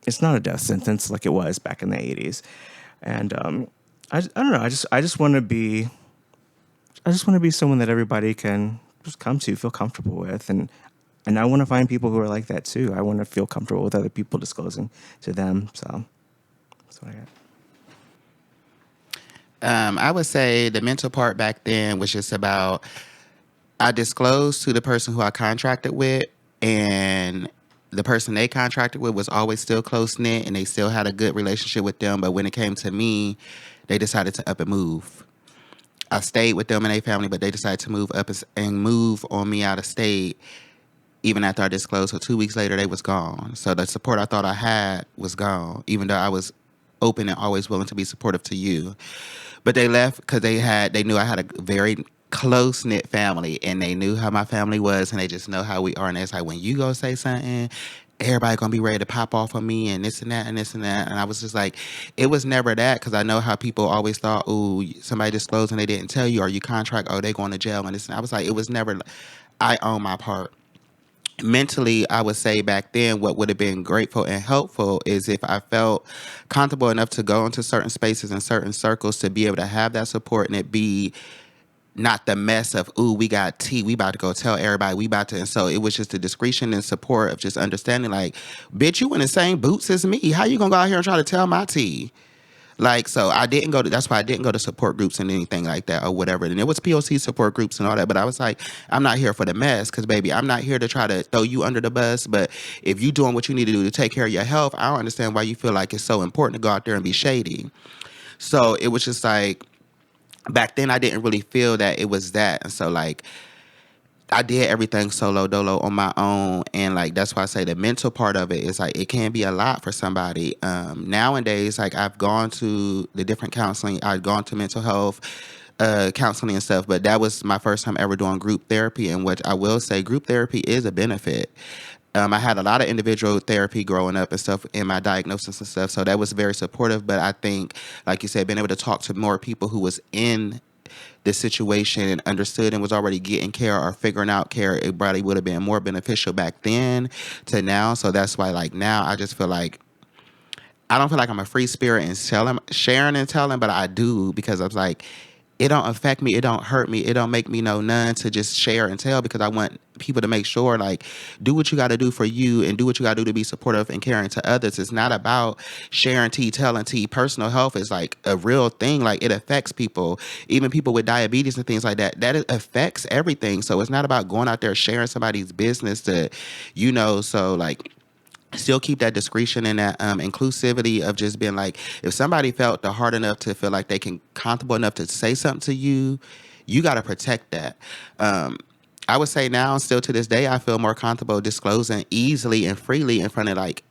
It's not a death sentence like it was back in the 80s. And I don't know, I just want to be someone that everybody can just come to, feel comfortable with. And I want to find people who are like that too. I want to feel comfortable with other people disclosing to them. So that's what I got. I would say the mental part back then was just about, I disclosed to the person who I contracted with, and the person they contracted with was always still close-knit, and they still had a good relationship with them. But when it came to me, they decided to up and move. I stayed with them and their family, but they decided to move up and move on me out of state even after I disclosed. So 2 weeks later, they was gone. So the support I thought I had was gone, even though I was open and always willing to be supportive to you. But they left because they knew I had a very close-knit family, and they knew how my family was, and they just know how we are. And it's like, when you go say something, everybody gonna be ready to pop off on me and this and that and this and that. And I was just like, it was never that, because I know how people always thought, oh, somebody disclosed and they didn't tell you, or you contract, oh, they going to jail and this. And I was like, it was never, I own my part. Mentally, I would say back then what would have been grateful and helpful is if I felt comfortable enough to go into certain spaces and certain circles to be able to have that support, and it be not the mess of, ooh, we got tea, we about to go tell everybody, we about to. And so it was just the discretion and support of just understanding, like, bitch, you in the same boots as me. How you gonna go out here and try to tell my tea? Like, so I didn't go to, that's why I didn't go to support groups and anything like that or whatever. And it was POC support groups and all that. But I was like, I'm not here for the mess because, baby, I'm not here to try to throw you under the bus. But if you doing what you need to do to take care of your health, I don't understand why you feel like it's so important to go out there and be shady. So it was just like, back then I didn't really feel that it was that. And so, like, I did everything solo dolo on my own, and like that's why I say the mental part of it is like it can be a lot for somebody. Nowadays, like I've gone to the different counseling, I've gone to mental health counseling and stuff, but that was my first time ever doing group therapy. And what I will say, group therapy is a benefit. I had a lot of individual therapy growing up and stuff in my diagnosis and stuff, so that was very supportive. But I think, like you said, being able to talk to more people who was in the situation and understood and was already getting care or figuring out care, it probably would have been more beneficial back then to now. So that's why, like, now I just feel like I don't feel like I'm a free spirit and sharing and telling, but I do, because I was like, it don't affect me, it don't hurt me, it don't make me no none to just share and tell, because I want people to make sure, like, do what you got to do for you and do what you got to do to be supportive and caring to others. It's not about sharing tea, telling tea. Personal health is like a real thing. Like, it affects people, even people with diabetes and things like that. That affects everything. So it's not about going out there sharing somebody's business to, so like, still keep that discretion and that inclusivity of just being like, if somebody felt the hard enough to feel like they can comfortable enough to say something to you, you got to protect that. I would say now, still to this day, I feel more comfortable disclosing easily and freely in front of like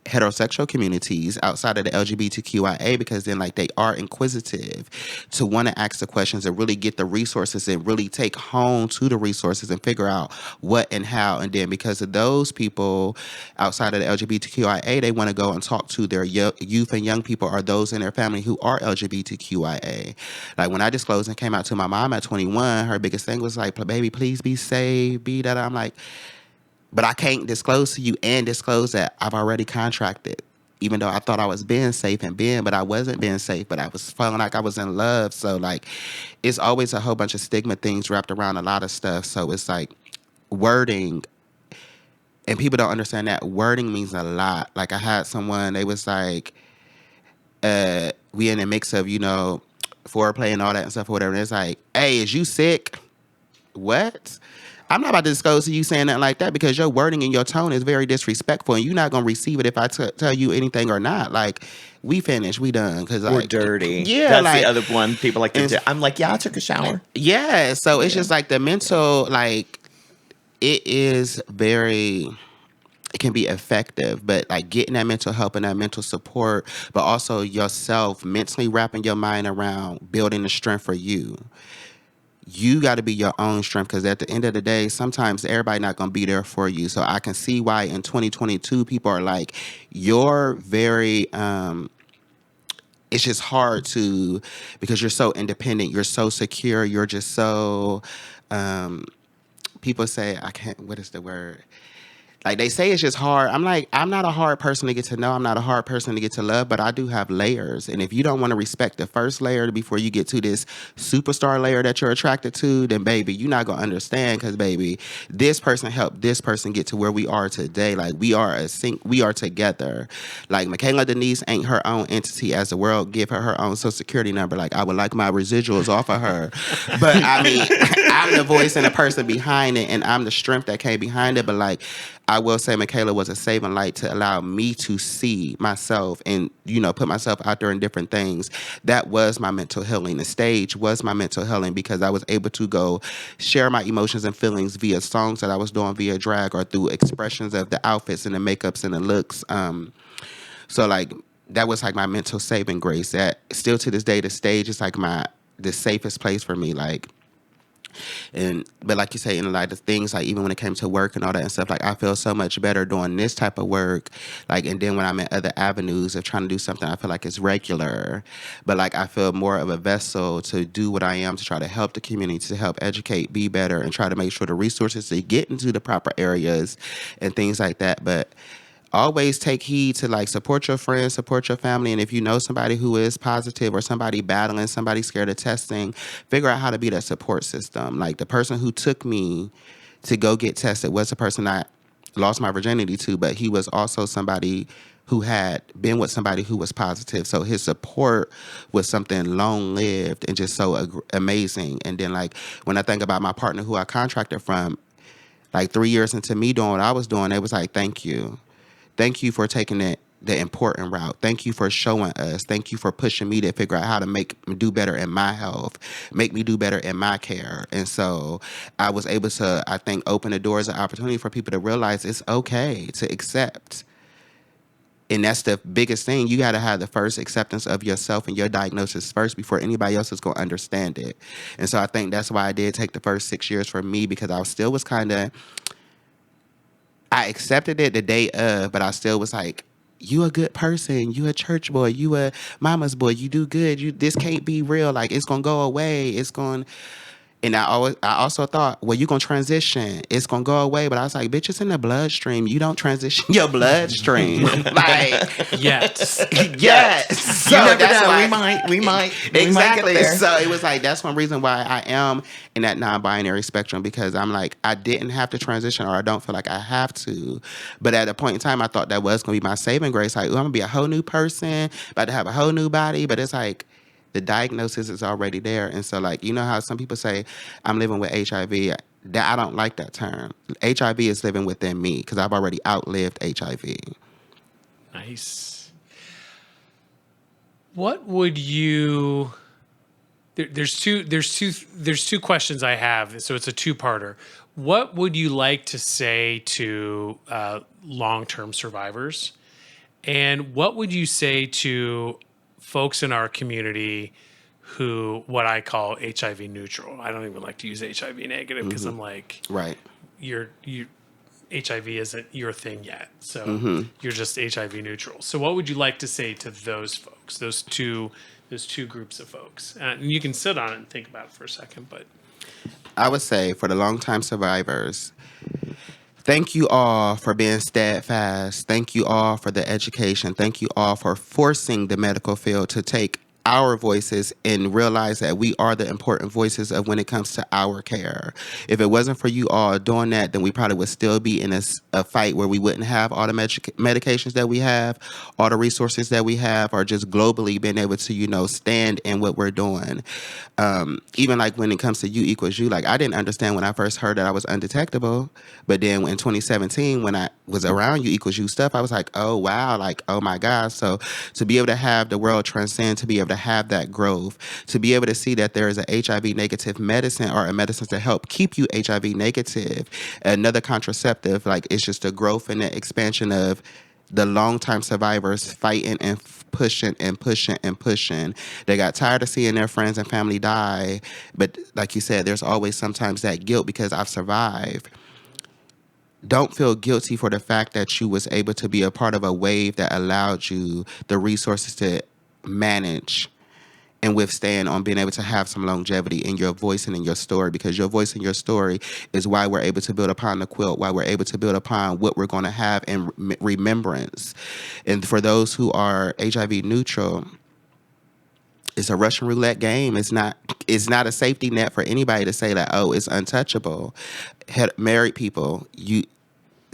heterosexual communities outside of the LGBTQIA, because then like they are inquisitive to want to ask the questions and really get the resources and really take home to the resources and figure out what and how. And then because of those people outside of the LGBTQIA, they want to go and talk to their youth and young people or those in their family who are LGBTQIA. Like when I disclosed and came out to my mom at 21, her biggest thing was like, baby, please be safe, be that. I'm like, but I can't disclose to you and disclose that I've already contracted, even though I thought I was being safe but I wasn't being safe, but I was feeling like I was in love. So like, it's always a whole bunch of stigma things wrapped around a lot of stuff. So it's like wording, and people don't understand that wording means a lot. Like I had someone, they was like, we in a mix of, foreplay and all that and stuff or whatever. And it's like, hey, is you sick? What? I'm not about to disclose to you saying nothing like that, because your wording and your tone is very disrespectful, and you're not going to receive it if I tell you anything or not. Like, we finished, we done. Cause we're like, dirty. Yeah. That's like, the other one people like to do. I'm like, yeah, I took a shower. Yeah. So it's just like the mental, like, it is very, it can be effective, but like getting that mental help and that mental support, but also yourself mentally wrapping your mind around building the strength for you. You got to be your own strength, because at the end of the day, sometimes everybody not going to be there for you. So I can see why in 2022 people are like, you're very, it's just hard to, because you're so independent, you're so secure, you're just so, people say, what is the word? Like they say it's just hard. I'm like, I'm not a hard person to get to know. I'm not a hard person to get to love, but I do have layers. And if you don't want to respect the first layer before you get to this superstar layer that you're attracted to, then baby, you're not going to understand, because baby, this person helped this person get to where we are today. Like we are a sync. We are together. Like Michaela Denise ain't her own entity as the world give her her own social security number. Like I would like my residuals off of her. But I mean, I'm the voice and the person behind it, and I'm the strength that came behind it. But like, I will say Michaela was a saving light to allow me to see myself and, put myself out there in different things. That was my mental healing. The stage was my mental healing, because I was able to go share my emotions and feelings via songs that I was doing via drag, or through expressions of the outfits and the makeups and the looks. So like, that was like my mental saving grace. That still to this day, the stage is like the safest place for me. Like, but like you say, in a lot of things, like even when it came to work and all that and stuff, like I feel so much better doing this type of work. Like, and then when I'm in other avenues of trying to do something, I feel like it's regular, but like I feel more of a vessel to do what I am, to try to help the community, to help educate, be better, and try to make sure the resources to get into the proper areas and things like that. But always take heed to like support your friends, support your family. And if you know somebody who is positive or somebody battling, somebody scared of testing, figure out how to be that support system. Like the person who took me to go get tested was the person I lost my virginity to, but he was also somebody who had been with somebody who was positive. So his support was something long-lived and just so amazing. And then like when I think about my partner who I contracted from, like 3 years into me doing what I was doing, it was like, thank you. Thank you for taking it the important route. Thank you for showing us. Thank you for pushing me to figure out how to make me do better in my health, make me do better in my care. And so I was able to, I think, open the doors of opportunity for people to realize it's okay to accept. And that's the biggest thing. You got to have the first acceptance of yourself and your diagnosis first before anybody else is going to understand it. And so I think that's why I did take the first 6 years for me, because I still was kind of, I accepted it the day of, but I still was like, you a good person. You a church boy. You a mama's boy. You do good. This can't be real. Like, it's going to go away. It's going. And I also thought, well, you're going to transition. It's going to go away. But I was like, bitch, it's in the bloodstream. You don't transition your bloodstream. Like, Yes. Yes. So you never that's know. why, We might exactly. get there. So it was like, that's one reason why I am in that non-binary spectrum, because I'm like, I didn't have to transition, or I don't feel like I have to. But at a point in time, I thought that was going to be my saving grace. Like, ooh, I'm going to be a whole new person, about to have a whole new body. But it's like, the diagnosis is already there. And so, like, you know how some people say, I'm living with HIV? That I don't like that term. HIV is living within me because I've already outlived HIV. Nice. What would you... There's two questions I have, so it's a two-parter. What would you like to say to long-term survivors? And what would you say to folks in our community who, what I call HIV neutral? I don't even like to use HIV negative because I'm like, right, you HIV isn't your thing yet, so you're just HIV neutral. So what would you like to say to those folks, those two groups of folks? And you can sit on it and think about it for a second, but I would say for the longtime survivors, thank you all for being steadfast. Thank you all for the education. Thank you all for forcing the medical field to take our voices and realize that we are the important voices of when it comes to our care. If it wasn't for you all doing that, then we probably would still be in a fight where we wouldn't have all the medications that we have, all the resources that we have, or just globally being able to, stand in what we're doing. Even like when it comes to U equals U, like I didn't understand when I first heard that I was undetectable. But then in 2017, when I was around U equals U stuff, I was like, oh, wow, like, oh my gosh. So to be able to have the world transcend, to be able to have that growth, to be able to see that there is a HIV negative medicine or a medicine to help keep you HIV negative, another contraceptive, like it's just a growth and the expansion of the long-time survivors fighting and pushing and pushing and pushing. They got tired of seeing their friends and family die. But like you said, there's always sometimes that guilt because I've survived. Don't feel guilty for the fact that you was able to be a part of a wave that allowed you the resources to manage and withstand on being able to have some longevity in your voice and in your story, because your voice and your story is why we're able to build upon the quilt, why we're able to build upon what we're going to have in remembrance. And for those who are HIV neutral, it's a Russian roulette game. It's not a safety net for anybody to say that, oh, it's untouchable. Married people, you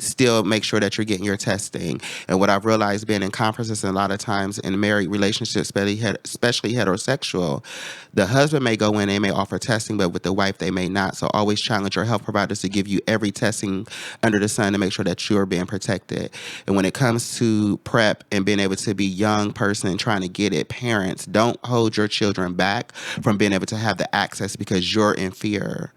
still make sure that you're getting your testing. And what I've realized being in conferences and a lot of times in married relationships, especially heterosexual, the husband may go in, they may offer testing, but with the wife, they may not. So always challenge your health providers to give you every testing under the sun to make sure that you're being protected. And when it comes to PrEP and being able to be a young person and trying to get it, parents, don't hold your children back from being able to have the access because you're in fear.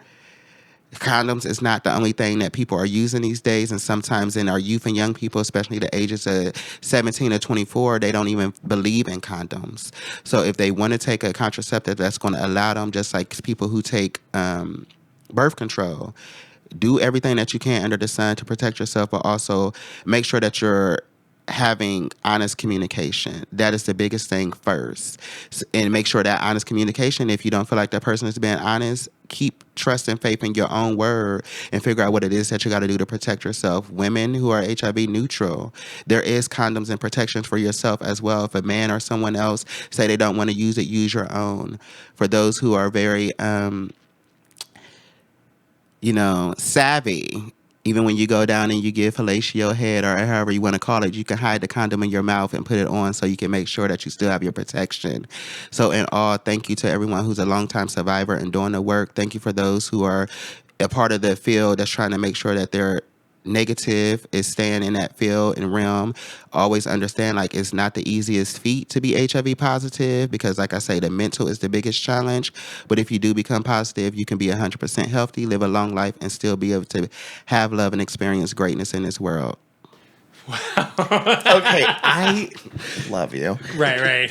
Condoms is not the only thing that people are using these days, and sometimes in our youth and young people, especially the ages of 17 or 24, they don't even believe in condoms. So if they want to take a contraceptive that's going to allow them, just like people who take birth control, do everything that you can under the sun to protect yourself, but also make sure that you're having honest communication. That is the biggest thing first. And make sure that honest communication, if you don't feel like that person is being honest, keep trust and faith in your own word and figure out what it is that you got to do to protect yourself. Women who are HIV neutral, there is condoms and protections for yourself as well. If a man or someone else say they don't want to use it, use your own. For those who are very, savvy, even when you go down and you give fellatio head or however you want to call it, you can hide the condom in your mouth and put it on so you can make sure that you still have your protection. So in all, thank you to everyone who's a longtime survivor and doing the work. Thank you for those who are a part of the field that's trying to make sure that they're negative is staying in that field and realm. Always understand, like, it's not the easiest feat to be HIV positive because, like I say, the mental is the biggest challenge. But if you do become positive, you can be 100% healthy, live a long life, and still be able to have love and experience greatness in this world. Wow. Okay, I love you. Right.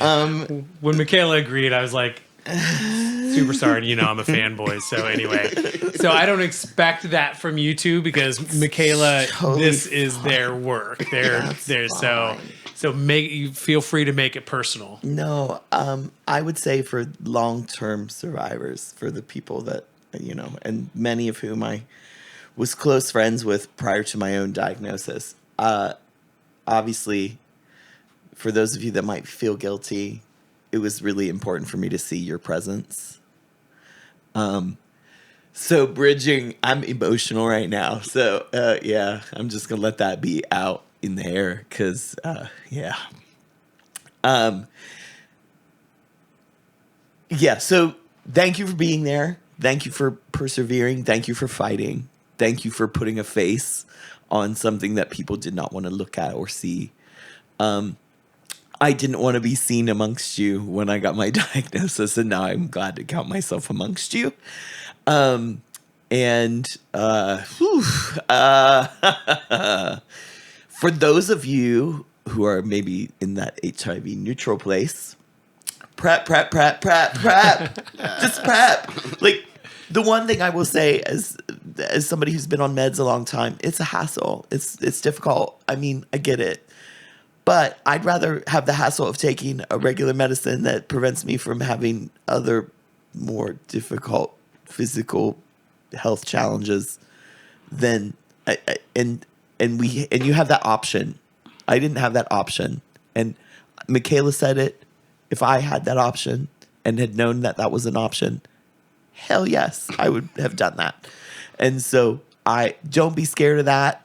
When Michaela agreed, I was like, superstar, and I'm a fanboy. So anyway, so I don't expect that from you two because Michaela, totally this is their work. They're so feel free to make it personal. No, I would say for long-term survivors, for the people that and many of whom I was close friends with prior to my own diagnosis. Obviously, for those of you that might feel guilty, it was really important for me to see your presence. So bridging, I'm emotional right now. So, I'm just going to let that be out in the air because, so thank you for being there. Thank you for persevering. Thank you for fighting. Thank you for putting a face on something that people did not want to look at or see. I didn't want to be seen amongst you when I got my diagnosis, and now I'm glad to count myself amongst you. For those of you who are maybe in that HIV neutral place, prep. Just prep. Like, the one thing I will say as somebody who's been on meds a long time, it's a hassle. It's difficult. I mean, I get it. But I'd rather have the hassle of taking a regular medicine that prevents me from having other more difficult physical health challenges than and you have that option. I didn't have that option. And Michaela said it. If I had that option and had known that that was an option, hell yes, I would have done that. And so don't be scared of that.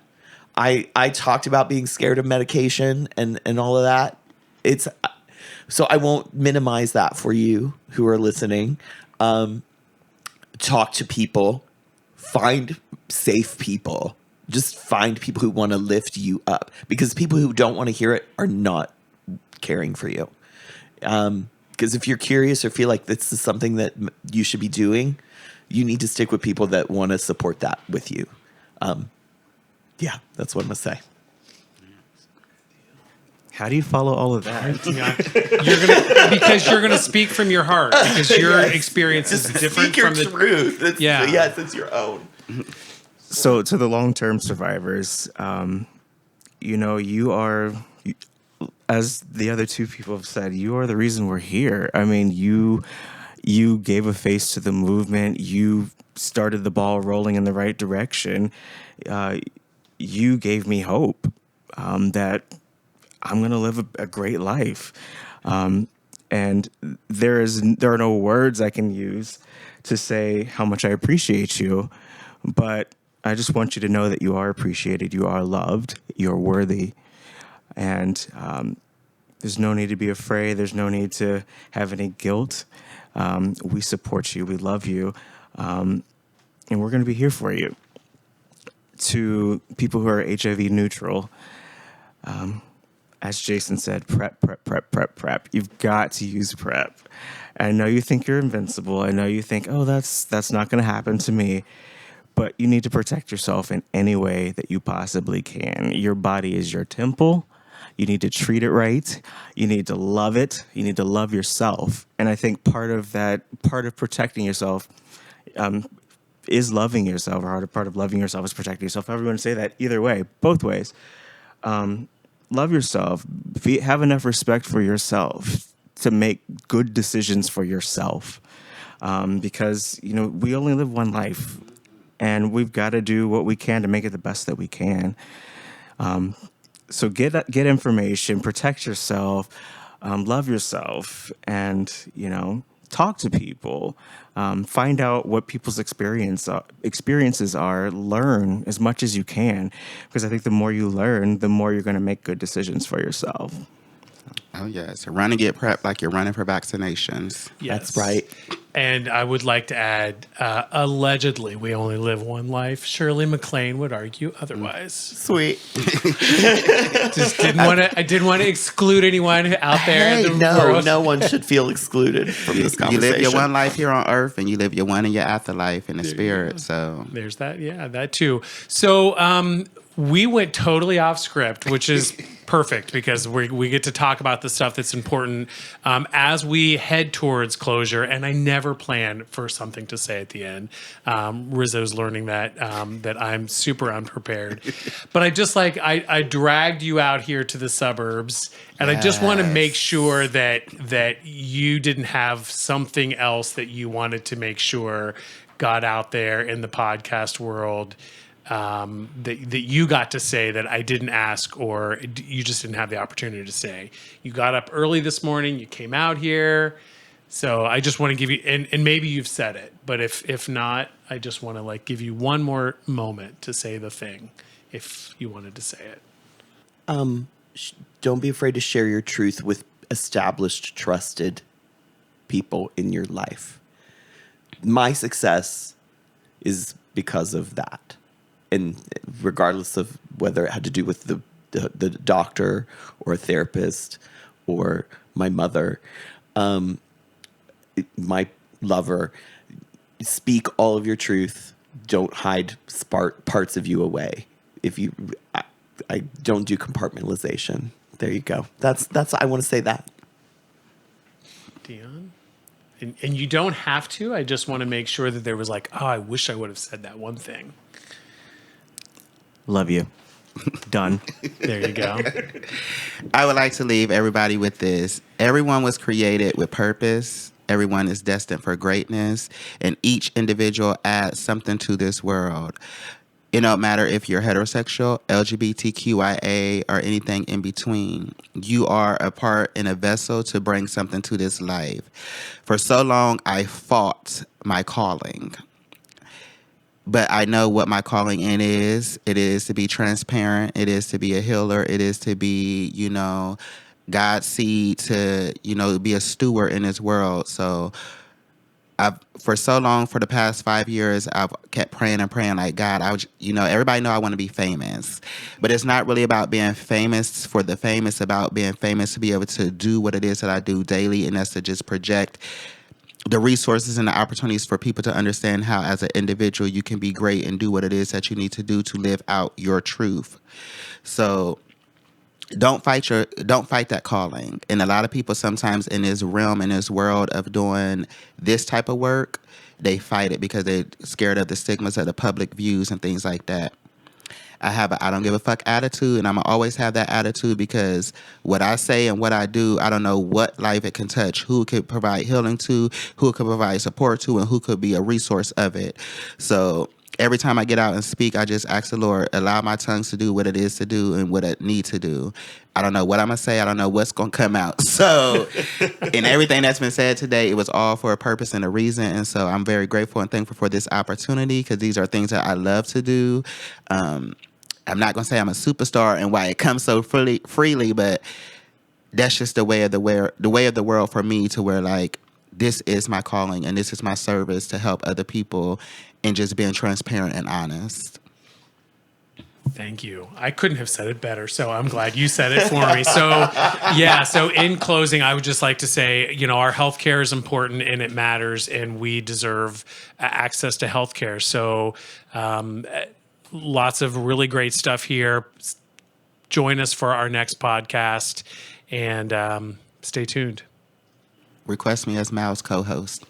I talked about being scared of medication and all of that. So I won't minimize that for you who are listening. Talk to people, find safe people, just find people who want to lift you up, because people who don't want to hear it are not caring for you. Because if you're curious or feel like this is something that you should be doing, you need to stick with people that want to support that with you. That's what I'm going to say. How do you follow all of that? Because you're gonna speak from your heart, because your experience is different from the truth. It's your own. So to the long-term survivors, you are, as the other two people have said, you are the reason we're here. I mean, you gave a face to the movement. You started the ball rolling in the right direction. You gave me hope that I'm going to live a great life. And there are no words I can use to say how much I appreciate you, but I just want you to know that you are appreciated, you are loved, you're worthy. And there's no need to be afraid. There's no need to have any guilt. We support you. We love you. And we're going to be here for you. To people who are HIV neutral, as Jason said, prep. You've got to use PrEP. I know you think you're invincible. I know you think, oh, that's not going to happen to me. But you need to protect yourself in any way that you possibly can. Your body is your temple. You need to treat it right. You need to love it. You need to love yourself. And I think part of protecting yourself is loving yourself, or part of loving yourself is protecting yourself. However you want to say that, either way, both ways. love yourself. Have enough respect for yourself to make good decisions for yourself. Because, we only live one life, and we've got to do what we can to make it the best that we can. So get information, protect yourself, love yourself, and, talk to people. Find out what people's experiences are. Learn as much as you can, because I think the more you learn, the more you're going to make good decisions for yourself. Oh, yes. Run and get prepped like you're running for vaccinations. Yes. That's right. And I would like to add, allegedly, we only live one life. Shirley MacLaine would argue otherwise. Sweet. Just I didn't want to exclude anyone out there. Hey, no one should feel excluded from this conversation. You live your one life here on earth, and you live your one in your afterlife in the spirit. So there's that. Yeah, that too. So we went totally off script, which is perfect because we get to talk about the stuff that's important as we head towards closure. And I never plan for something to say at the end. Rizzo's learning that I'm super unprepared. But I dragged you out here to the suburbs, and I just want to make sure that you didn't have something else that you wanted to make sure got out there in the podcast world. That you got to say that I didn't ask, or you just didn't have the opportunity to say. You got up early this morning, you came out here, so I just want to give you, and maybe you've said it, but if not, I just want to give you one more moment to say the thing, if you wanted to say it. Don't be afraid to share your truth with established, trusted people in your life. My success is because of that. And regardless of whether it had to do with the doctor or a therapist or my mother, my lover, speak all of your truth. Don't hide parts of you away. I don't do compartmentalization. There you go. That's I want to say that. Dion? And you don't have to. I just want to make sure that there was I wish I would have said that one thing. Love you. Done. There you go. I would like to leave everybody with this. Everyone was created with purpose. Everyone is destined for greatness. And each individual adds something to this world. It don't matter if you're heterosexual, LGBTQIA, or anything in between. You are a part and a vessel to bring something to this life. For so long, I fought my calling. But I know what my calling in is. It is to be transparent. It is to be a healer. It is to be, God's seed, to, be a steward in this world. So for so long, for the past 5 years, I've kept praying like, God, everybody know I want to be famous. But it's not really about being famous for the fame. It's about being famous to be able to do what it is that I do daily, and that's to just project the resources and the opportunities for people to understand how, as an individual, you can be great and do what it is that you need to do to live out your truth. So don't fight that calling. And a lot of people sometimes in this realm, in this world of doing this type of work, they fight it because they're scared of the stigmas of the public views and things like that. I have a I don't give a fuck attitude, and I'm going to always have that attitude, because what I say and what I do, I don't know what life it can touch, who it could provide healing to, who it could provide support to, and who could be a resource of it. So every time I get out and speak, I just ask the Lord, allow my tongues to do what it is to do and what it need to do. I don't know what I'm going to say. I don't know what's going to come out. So in everything that's been said today, it was all for a purpose and a reason. And so I'm very grateful and thankful for this opportunity, because these are things that I love to do. I'm not going to say I'm a superstar and why it comes so freely, but that's just the way of the world for me, to where this is my calling and this is my service, to help other people and just being transparent and honest. Thank you. I couldn't have said it better, so I'm glad you said it for me. So in closing, I would just like to say, our healthcare is important and it matters, and we deserve access to healthcare. So lots of really great stuff here. Join us for our next podcast, and stay tuned. Request me as Mal's co-host.